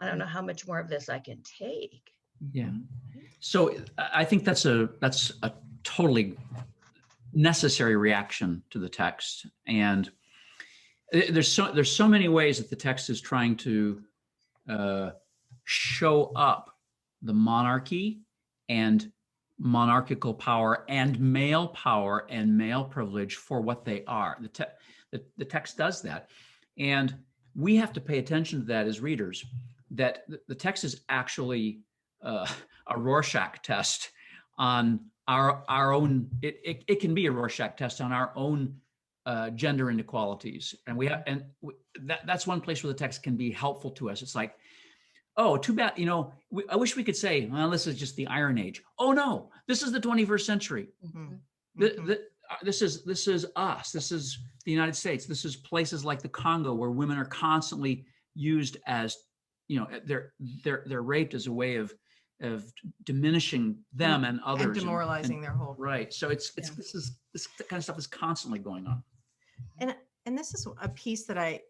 I don't know how much more of this I can take. Yeah. So I think that's a totally necessary reaction to the text. And there's so many ways that the text is trying to show up the monarchy and monarchical power and male privilege for what they are. The text does that. And we have to pay attention to that as readers, that the text is actually a Rorschach test on our own. It can be a Rorschach test on our own gender inequalities, and that's one place where the text can be helpful to us. It's like, oh, too bad. I wish we could say, well, this is just the Iron Age. Oh no, this is the 21st century. This is us. This is the United States. This is places like the Congo where women are constantly used as, they're raped as a way of diminishing them and others, and demoralizing their whole. Right. So this kind of stuff is constantly going on. And this is a piece that I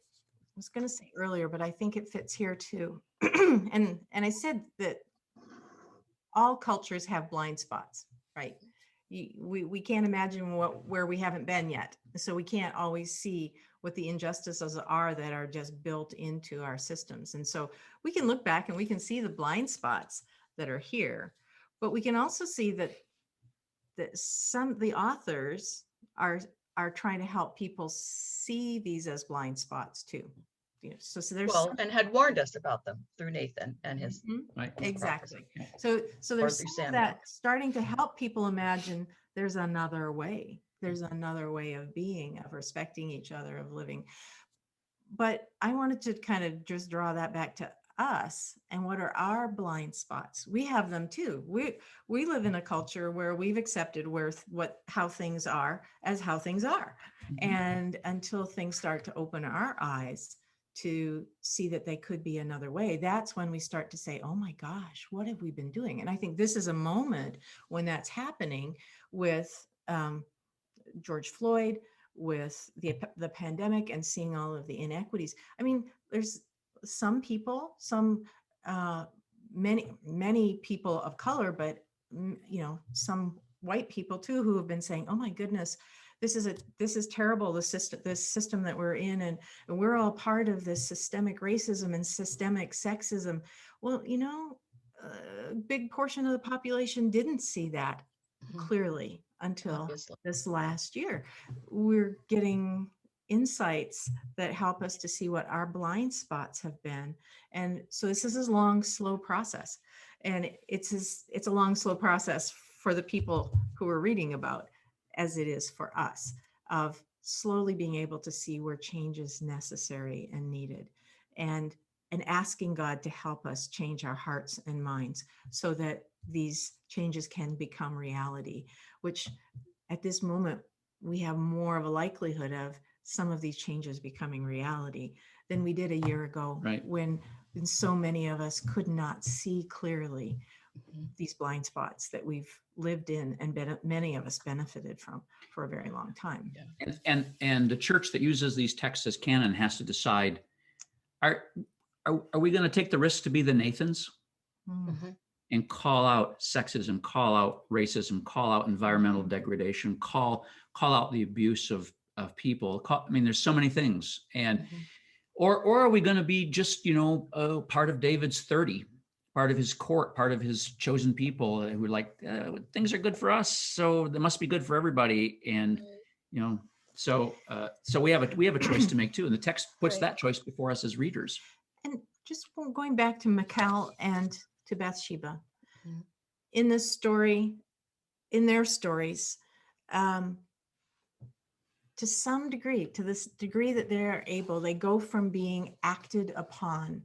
was going to say earlier, but I think it fits here too. and I said that all cultures have blind spots, right? We can't imagine where we haven't been yet. So we can't always see what the injustices are that are just built into our systems. And so we can look back and we can see the blind spots that are here, but we can also see that the authors are trying to help people see these as blind spots too. So there's and had warned us about them through Nathan and his right. Exactly. So there's that starting to help people imagine there's another way. There's another way of being, of respecting each other, of living. But I wanted to kind of just draw that back to us and what are our blind spots. We have them too. We live in a culture where we've accepted how things are as how things are. And until things start to open our eyes to see that they could be another way, that's when we start to say, oh my gosh, what have we been doing? And I think this is a moment when that's happening with George Floyd, with the pandemic, and seeing all of the inequities. I mean, there's some people, some many people of color, but some white people too, who have been saying, "Oh my goodness, this is terrible. This system that we're in, and we're all part of this systemic racism and systemic sexism." Well, a big portion of the population didn't see that clearly until Obviously. this last year. We're getting insights that help us to see what our blind spots have been. And so this is a long, slow process. And it's a long, slow process for the people who are reading about, as it is for us, of slowly being able to see where change is necessary and needed, and asking God to help us change our hearts and minds so that these changes can become reality, which at this moment, we have more of a likelihood of some of these changes becoming reality than we did a year ago, Right. when so many of us could not see clearly these blind spots that we've lived in and many of us benefited from for a very long time. Yeah. And the church that uses these texts as canon has to decide, are we going to take the risk to be the Nathans and call out sexism, call out racism, call out environmental degradation, call out the abuse of people? There's so many things. And or are we going to be just, part of David's 30, part of his court, part of his chosen people who are like, things are good for us, so they must be good for everybody. And, so we have a choice to make too. And the text puts that choice before us as readers. And just going back to Michal and to Bathsheba, in this story, in their stories, to some degree, to this degree that they're able, they go from being acted upon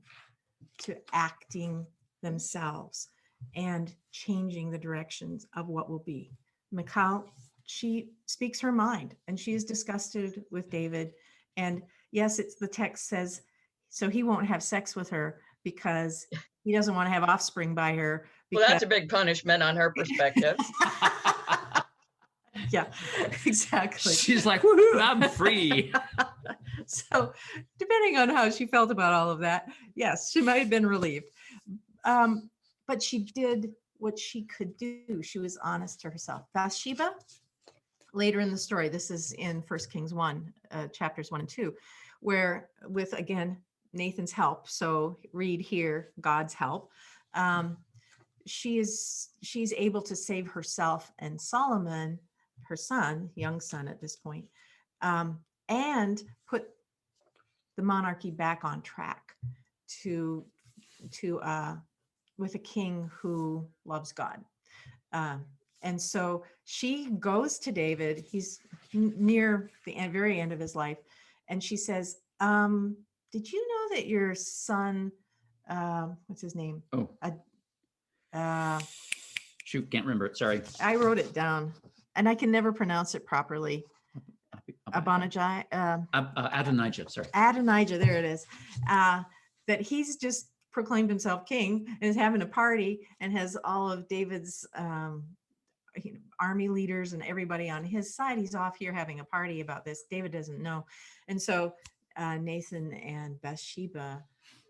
to acting themselves and changing the directions of what will be. Michal, she speaks her mind, and she is disgusted with David. And yes, the text says, so he won't have sex with her because he doesn't want to have offspring by her. Well, that's a big punishment on her perspective. Yeah, exactly. She's like, woohoo, I'm free. So depending on how she felt about all of that, yes, she might have been relieved. But she did what she could do. She was honest to herself. Bathsheba, later in the story, this is in 1 Kings 1, chapters 1 and 2, where with, again, Nathan's help, so read here, God's help, she's able to save herself and Solomon, her son, young son at this point, and put the monarchy back on track to with a king who loves God. And so she goes to David. He's near the very end of his life, and she says, "Did you know that your son, what's his name? Shoot, can't remember it. Sorry. I wrote it down, and I can never pronounce it properly. Adonijah. Sorry. Adonijah. There it is. That he's just proclaimed himself king and is having a party and has all of David's army leaders and everybody on his side. He's off here having a party about this. David doesn't know. And so Nathan and Bathsheba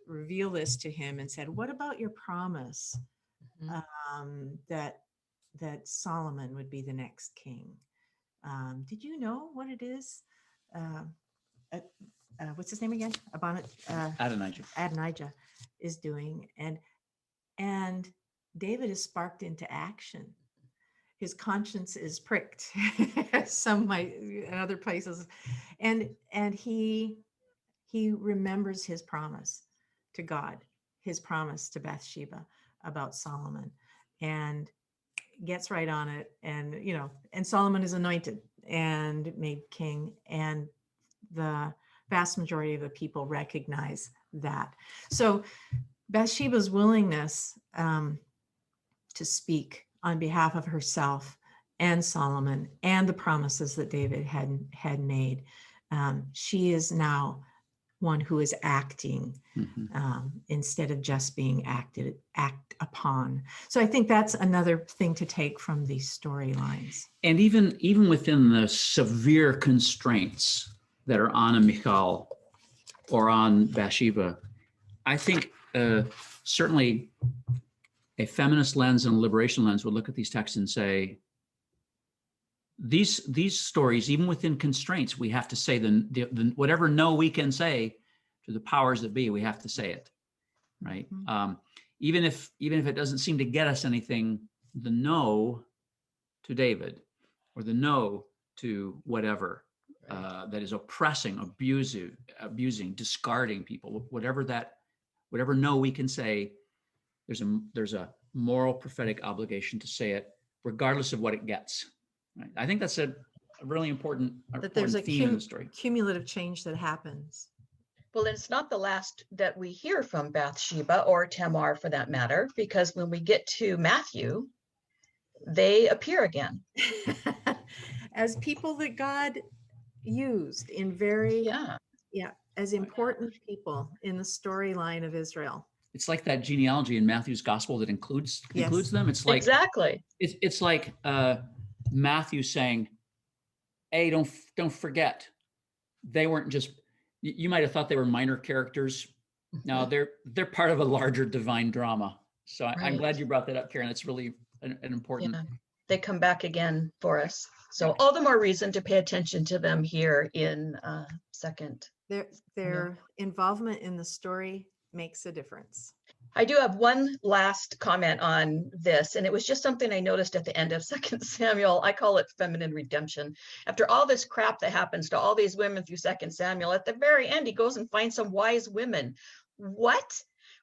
reveal this to him and said, what about your promise that Solomon would be the next king? Did you know what it is? What's his name again? Adonijah is doing. And David is sparked into action. His conscience is pricked, some might in other places. And he remembers his promise to God, his promise to Bathsheba about Solomon, and gets right on it. And, and Solomon is anointed and made king, and the vast majority of the people recognize that. So Bathsheba's willingness to speak on behalf of herself and Solomon and the promises that David had made, she is now one who is acting instead of just being act upon. So I think that's another thing to take from these storylines. And even within the severe constraints that are on Michal or on Bathsheba, I think certainly a feminist lens and a liberation lens would look at these texts and say, these stories, even within constraints, we have to say the whatever no we can say to the powers that be, we have to say it, right? Even if it doesn't seem to get us anything, the no to David, or the no to whatever that is oppressing, abusing, discarding people, whatever no we can say, there's a moral prophetic obligation to say it, regardless of what it gets. Right? I think that's a really important there's a theme in the story. cumulative change that happens. Well, it's not the last that we hear from Bathsheba or Tamar for that matter, because when we get to Matthew, they appear again. As people that God used in very, as important people in the storyline of Israel. It's like that genealogy in Matthew's gospel that includes them. It's like, exactly. It's like Matthew saying, hey, don't forget, they weren't just, you might have thought they were minor characters. No, they're part of a larger divine drama. So I'm glad you brought that up, Karen. It's really an important. They come back again for us. So all the more reason to pay attention to them here in second. Their involvement in the story makes a difference. I do have one last comment on this, and it was just something I noticed at the end of 2 Samuel. I call it feminine redemption. After all this crap that happens to all these women through 2 Samuel, at the very end, he goes and finds some wise women. What?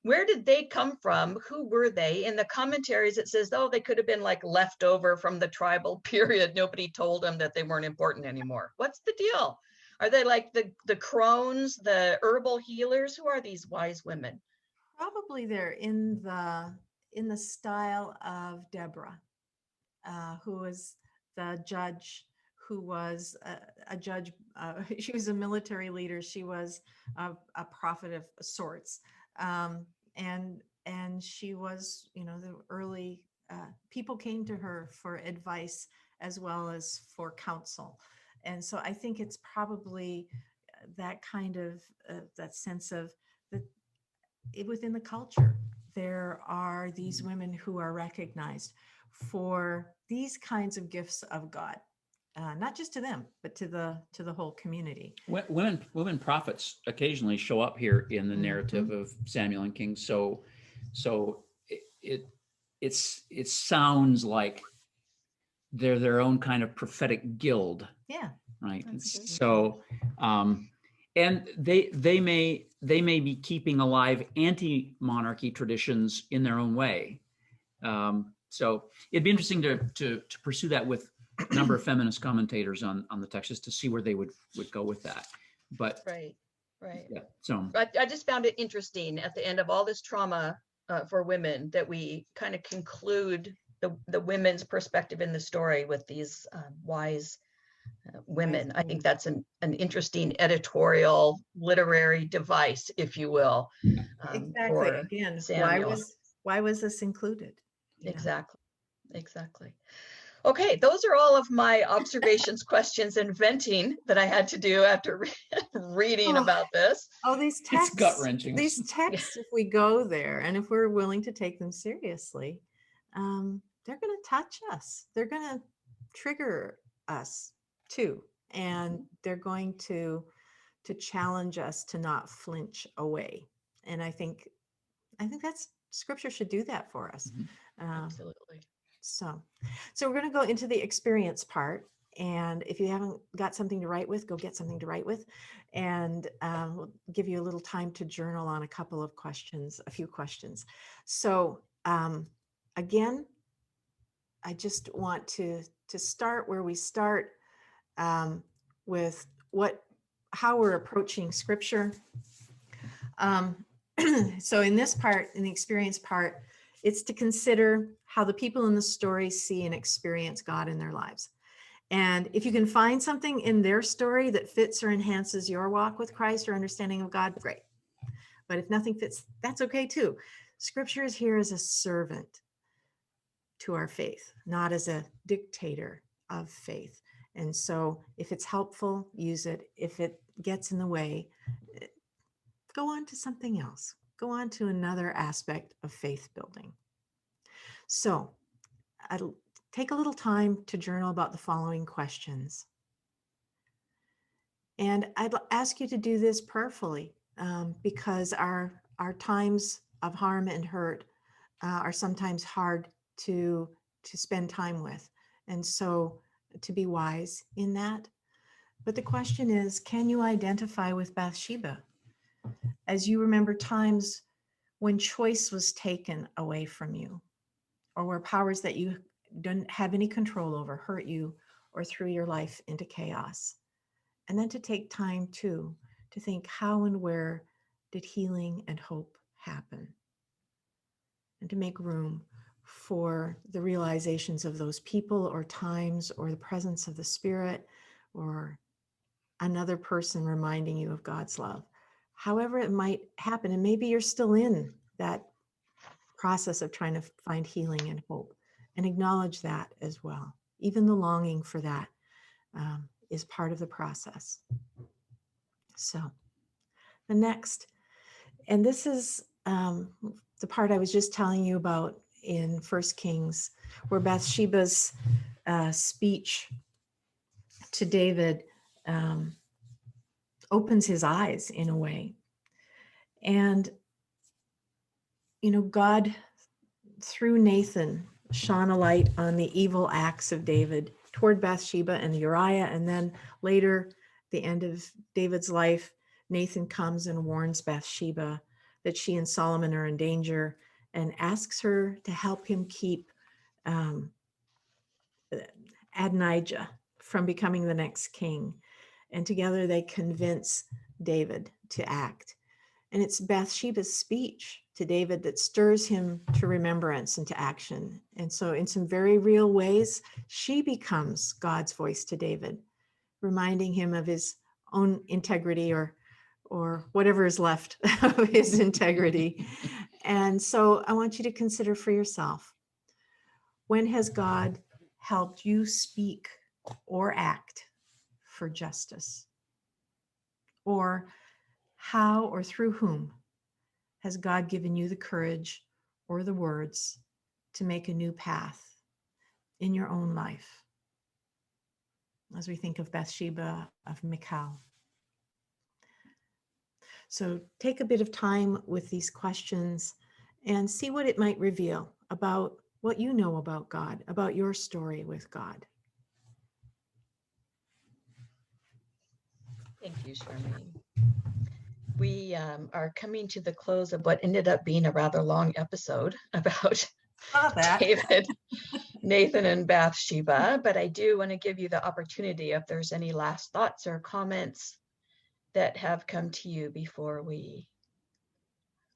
Where did they come from? Who were they? In the commentaries, it says, oh, they could have been like left over from the tribal period. Nobody told them that they weren't important anymore. What's the deal? Are they like the crones, the herbal healers? Who are these wise women? Probably they're in the style of Deborah, who was the judge, who was a judge. She was a military leader. She was a prophet of sorts, and she was, the early people came to her for advice as well as for counsel, and so I think it's probably that kind of that sense of that. Within the culture, there are these women who are recognized for these kinds of gifts of God, not just to them, but to the whole community. Women prophets occasionally show up here in the narrative of Samuel and Kings. So it sounds like they're their own kind of prophetic guild. Yeah. Right. So, and they may be keeping alive anti-monarchy traditions in their own way. So it'd be interesting to pursue that with a number of feminist commentators on the text, just to see where they would go with that. But right. Yeah, so I just found it interesting at the end of all this trauma for women that we kind of conclude the women's perspective in the story with these wise women. I think that's an interesting editorial literary device, if you will. Exactly. Again, why was this included? Exactly. Okay, those are all of my observations, questions, and venting that I had to do after reading about this. Oh, these texts, it's gut-wrenching. These texts, if we go there and if we're willing to take them seriously, they're going to touch us. They're going to trigger us too, and they're going to challenge us to not flinch away. And I think that's Scripture should do that for us. Absolutely. So we're going to go into the experience part, and if you haven't got something to write with, go get something to write with, and we'll give you a little time to journal on a few questions. So again, I just want to start where we start, with how we're approaching Scripture. So in this part, in the experience part, it's to consider how the people in the story see and experience God in their lives. And if you can find something in their story that fits or enhances your walk with Christ or understanding of God, great. But if nothing fits, that's okay too. Scripture is here as a servant to our faith, not as a dictator of faith. And so if it's helpful, use it. If it gets in the way, go on to something else. Go on to another aspect of faith building. So I'll take a little time to journal about the following questions. And I'd ask you to do this prayerfully, because our times of harm and hurt are sometimes hard to spend time with. And so to be wise in that. But the question is, can you identify with Bathsheba as you remember times when choice was taken away from you, or where powers that you don't have any control over hurt you or threw your life into chaos? And then to take time too, to think, how and where did healing and hope happen? And to make room for the realizations of those people or times or the presence of the Spirit or another person reminding you of God's love. However it might happen, and maybe you're still in that process of trying to find healing and hope, and acknowledge that as well. Even the longing for that is part of the process. So the next, and this is the part I was just telling you about in 1 Kings, where Bathsheba's speech to David opens his eyes in a way. And, God, through Nathan, shone a light on the evil acts of David toward Bathsheba and Uriah. And then later, the end of David's life, Nathan comes and warns Bathsheba that she and Solomon are in danger and asks her to help him keep Adonijah from becoming the next king. And together they convince David to act. And it's Bathsheba's speech to David that stirs him to remembrance and to action. And so in some very real ways, she becomes God's voice to David, reminding him of his own integrity or whatever is left of his integrity. And so I want you to consider for yourself, when has God helped you speak or act for justice? Or how or through whom has God given you the courage or the words to make a new path in your own life? As we think of Bathsheba, of Michal. So take a bit of time with these questions and see what it might reveal about what you know about God, about your story with God. Thank you, Charmaine. We are coming to the close of what ended up being a rather long episode about David, Nathan, and Bathsheba, but I do want to give you the opportunity if there's any last thoughts or comments that have come to you before we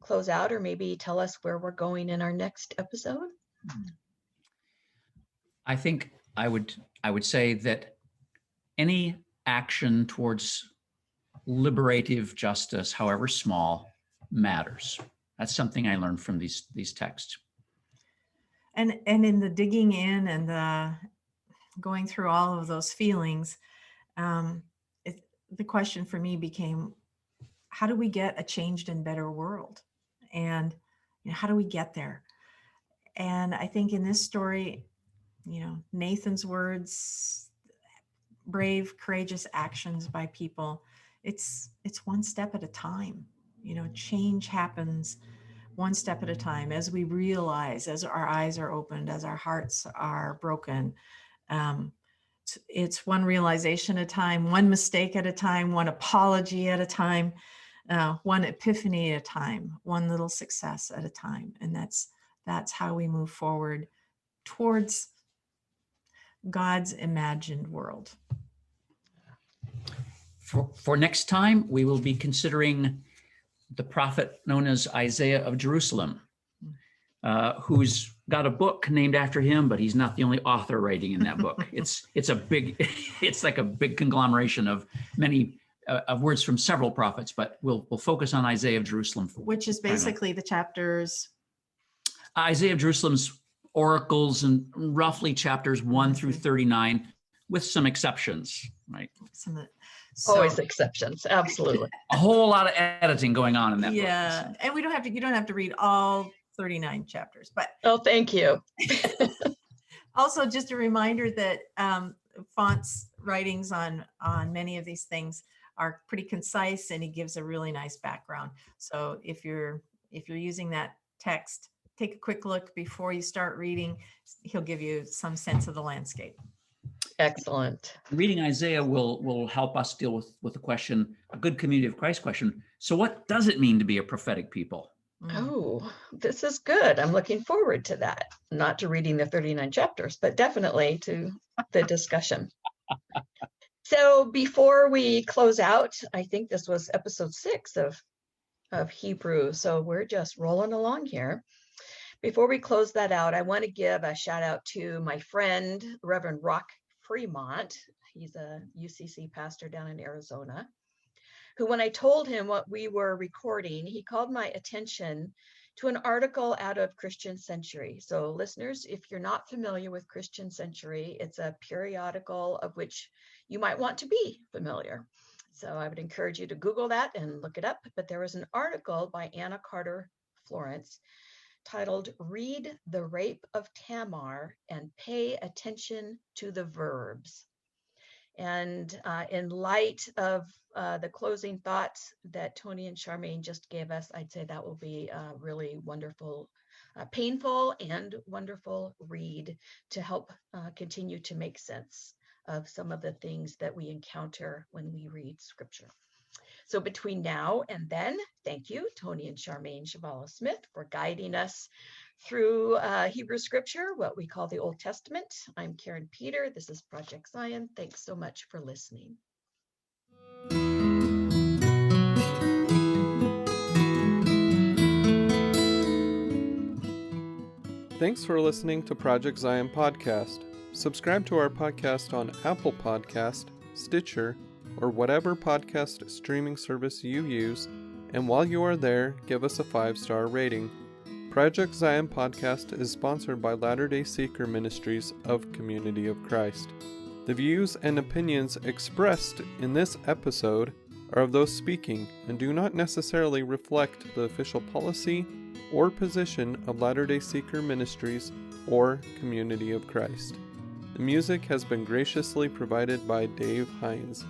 close out, or maybe tell us where we're going in our next episode. I think I would say that any action towards liberative justice, however small, matters. That's something I learned from these texts. And in the digging in and the going through all of those feelings, the question for me became, how do we get a changed and better world? And how do we get there? And I think in this story, Nathan's words, brave, courageous actions by people, it's one step at a time. Change happens one step at a time as we realize, as our eyes are opened, as our hearts are broken. It's one realization at a time, one mistake at a time, one apology at a time, one epiphany at a time, one little success at a time. And that's how we move forward towards God's imagined world. For next time, we will be considering the prophet known as Isaiah of Jerusalem, who's got a book named after him, but he's not the only author writing in that book. It's like a big conglomeration of many of words from several prophets, but we'll focus on Isaiah of Jerusalem. Which is basically the chapters. Isaiah of Jerusalem's oracles and roughly chapters 1 through 39, with some exceptions, right? Always exceptions, absolutely. A whole lot of editing going on in that book. Yeah, and you don't have to read all 39 chapters. But Oh, thank you. also just a reminder that Font's writings on many of these things are pretty concise, and he gives a really nice background. So if you're using that text, take a quick look before you start reading. He'll give you some sense of the landscape. Excellent. Reading Isaiah will help us deal with the question, a good community of Christ question. So what does it mean to be a prophetic people? Oh, this is good. I'm looking forward to that. Not to reading the 39 chapters, but definitely to the discussion. So before we close out, I think this was episode 6 of Hebrew. So we're just rolling along here. Before we close that out, I want to give a shout out to my friend, Reverend Rock Fremont. He's a UCC pastor down in Arizona, who, when I told him what we were recording, he called my attention to an article out of Christian Century. So listeners, if you're not familiar with Christian Century, it's a periodical of which you might want to be familiar. So I would encourage you to Google that and look it up. But there was an article by Anna Carter Florence titled "Read the Rape of Tamar and Pay Attention to the Verbs." And in light of the closing thoughts that Tony and Charmaine just gave us, I'd say that will be a really wonderful, painful and wonderful read to help continue to make sense of some of the things that we encounter when we read scripture. So between now and then, thank you, Tony and Charmaine Chavalas-Smith, for guiding us through Hebrew scripture, what we call the Old Testament. I'm Karen Peter. This is Project Zion. Thanks so much for listening. Thanks for listening to Project Zion Podcast. Subscribe to our podcast on Apple Podcast, Stitcher, or whatever podcast streaming service you use, and while you are there, give us a 5-star rating. Project Zion Podcast is sponsored by Latter-day Seeker Ministries of Community of Christ. The views and opinions expressed in this episode are of those speaking and do not necessarily reflect the official policy or position of Latter-day Seeker Ministries or Community of Christ. The music has been graciously provided by Dave Hines.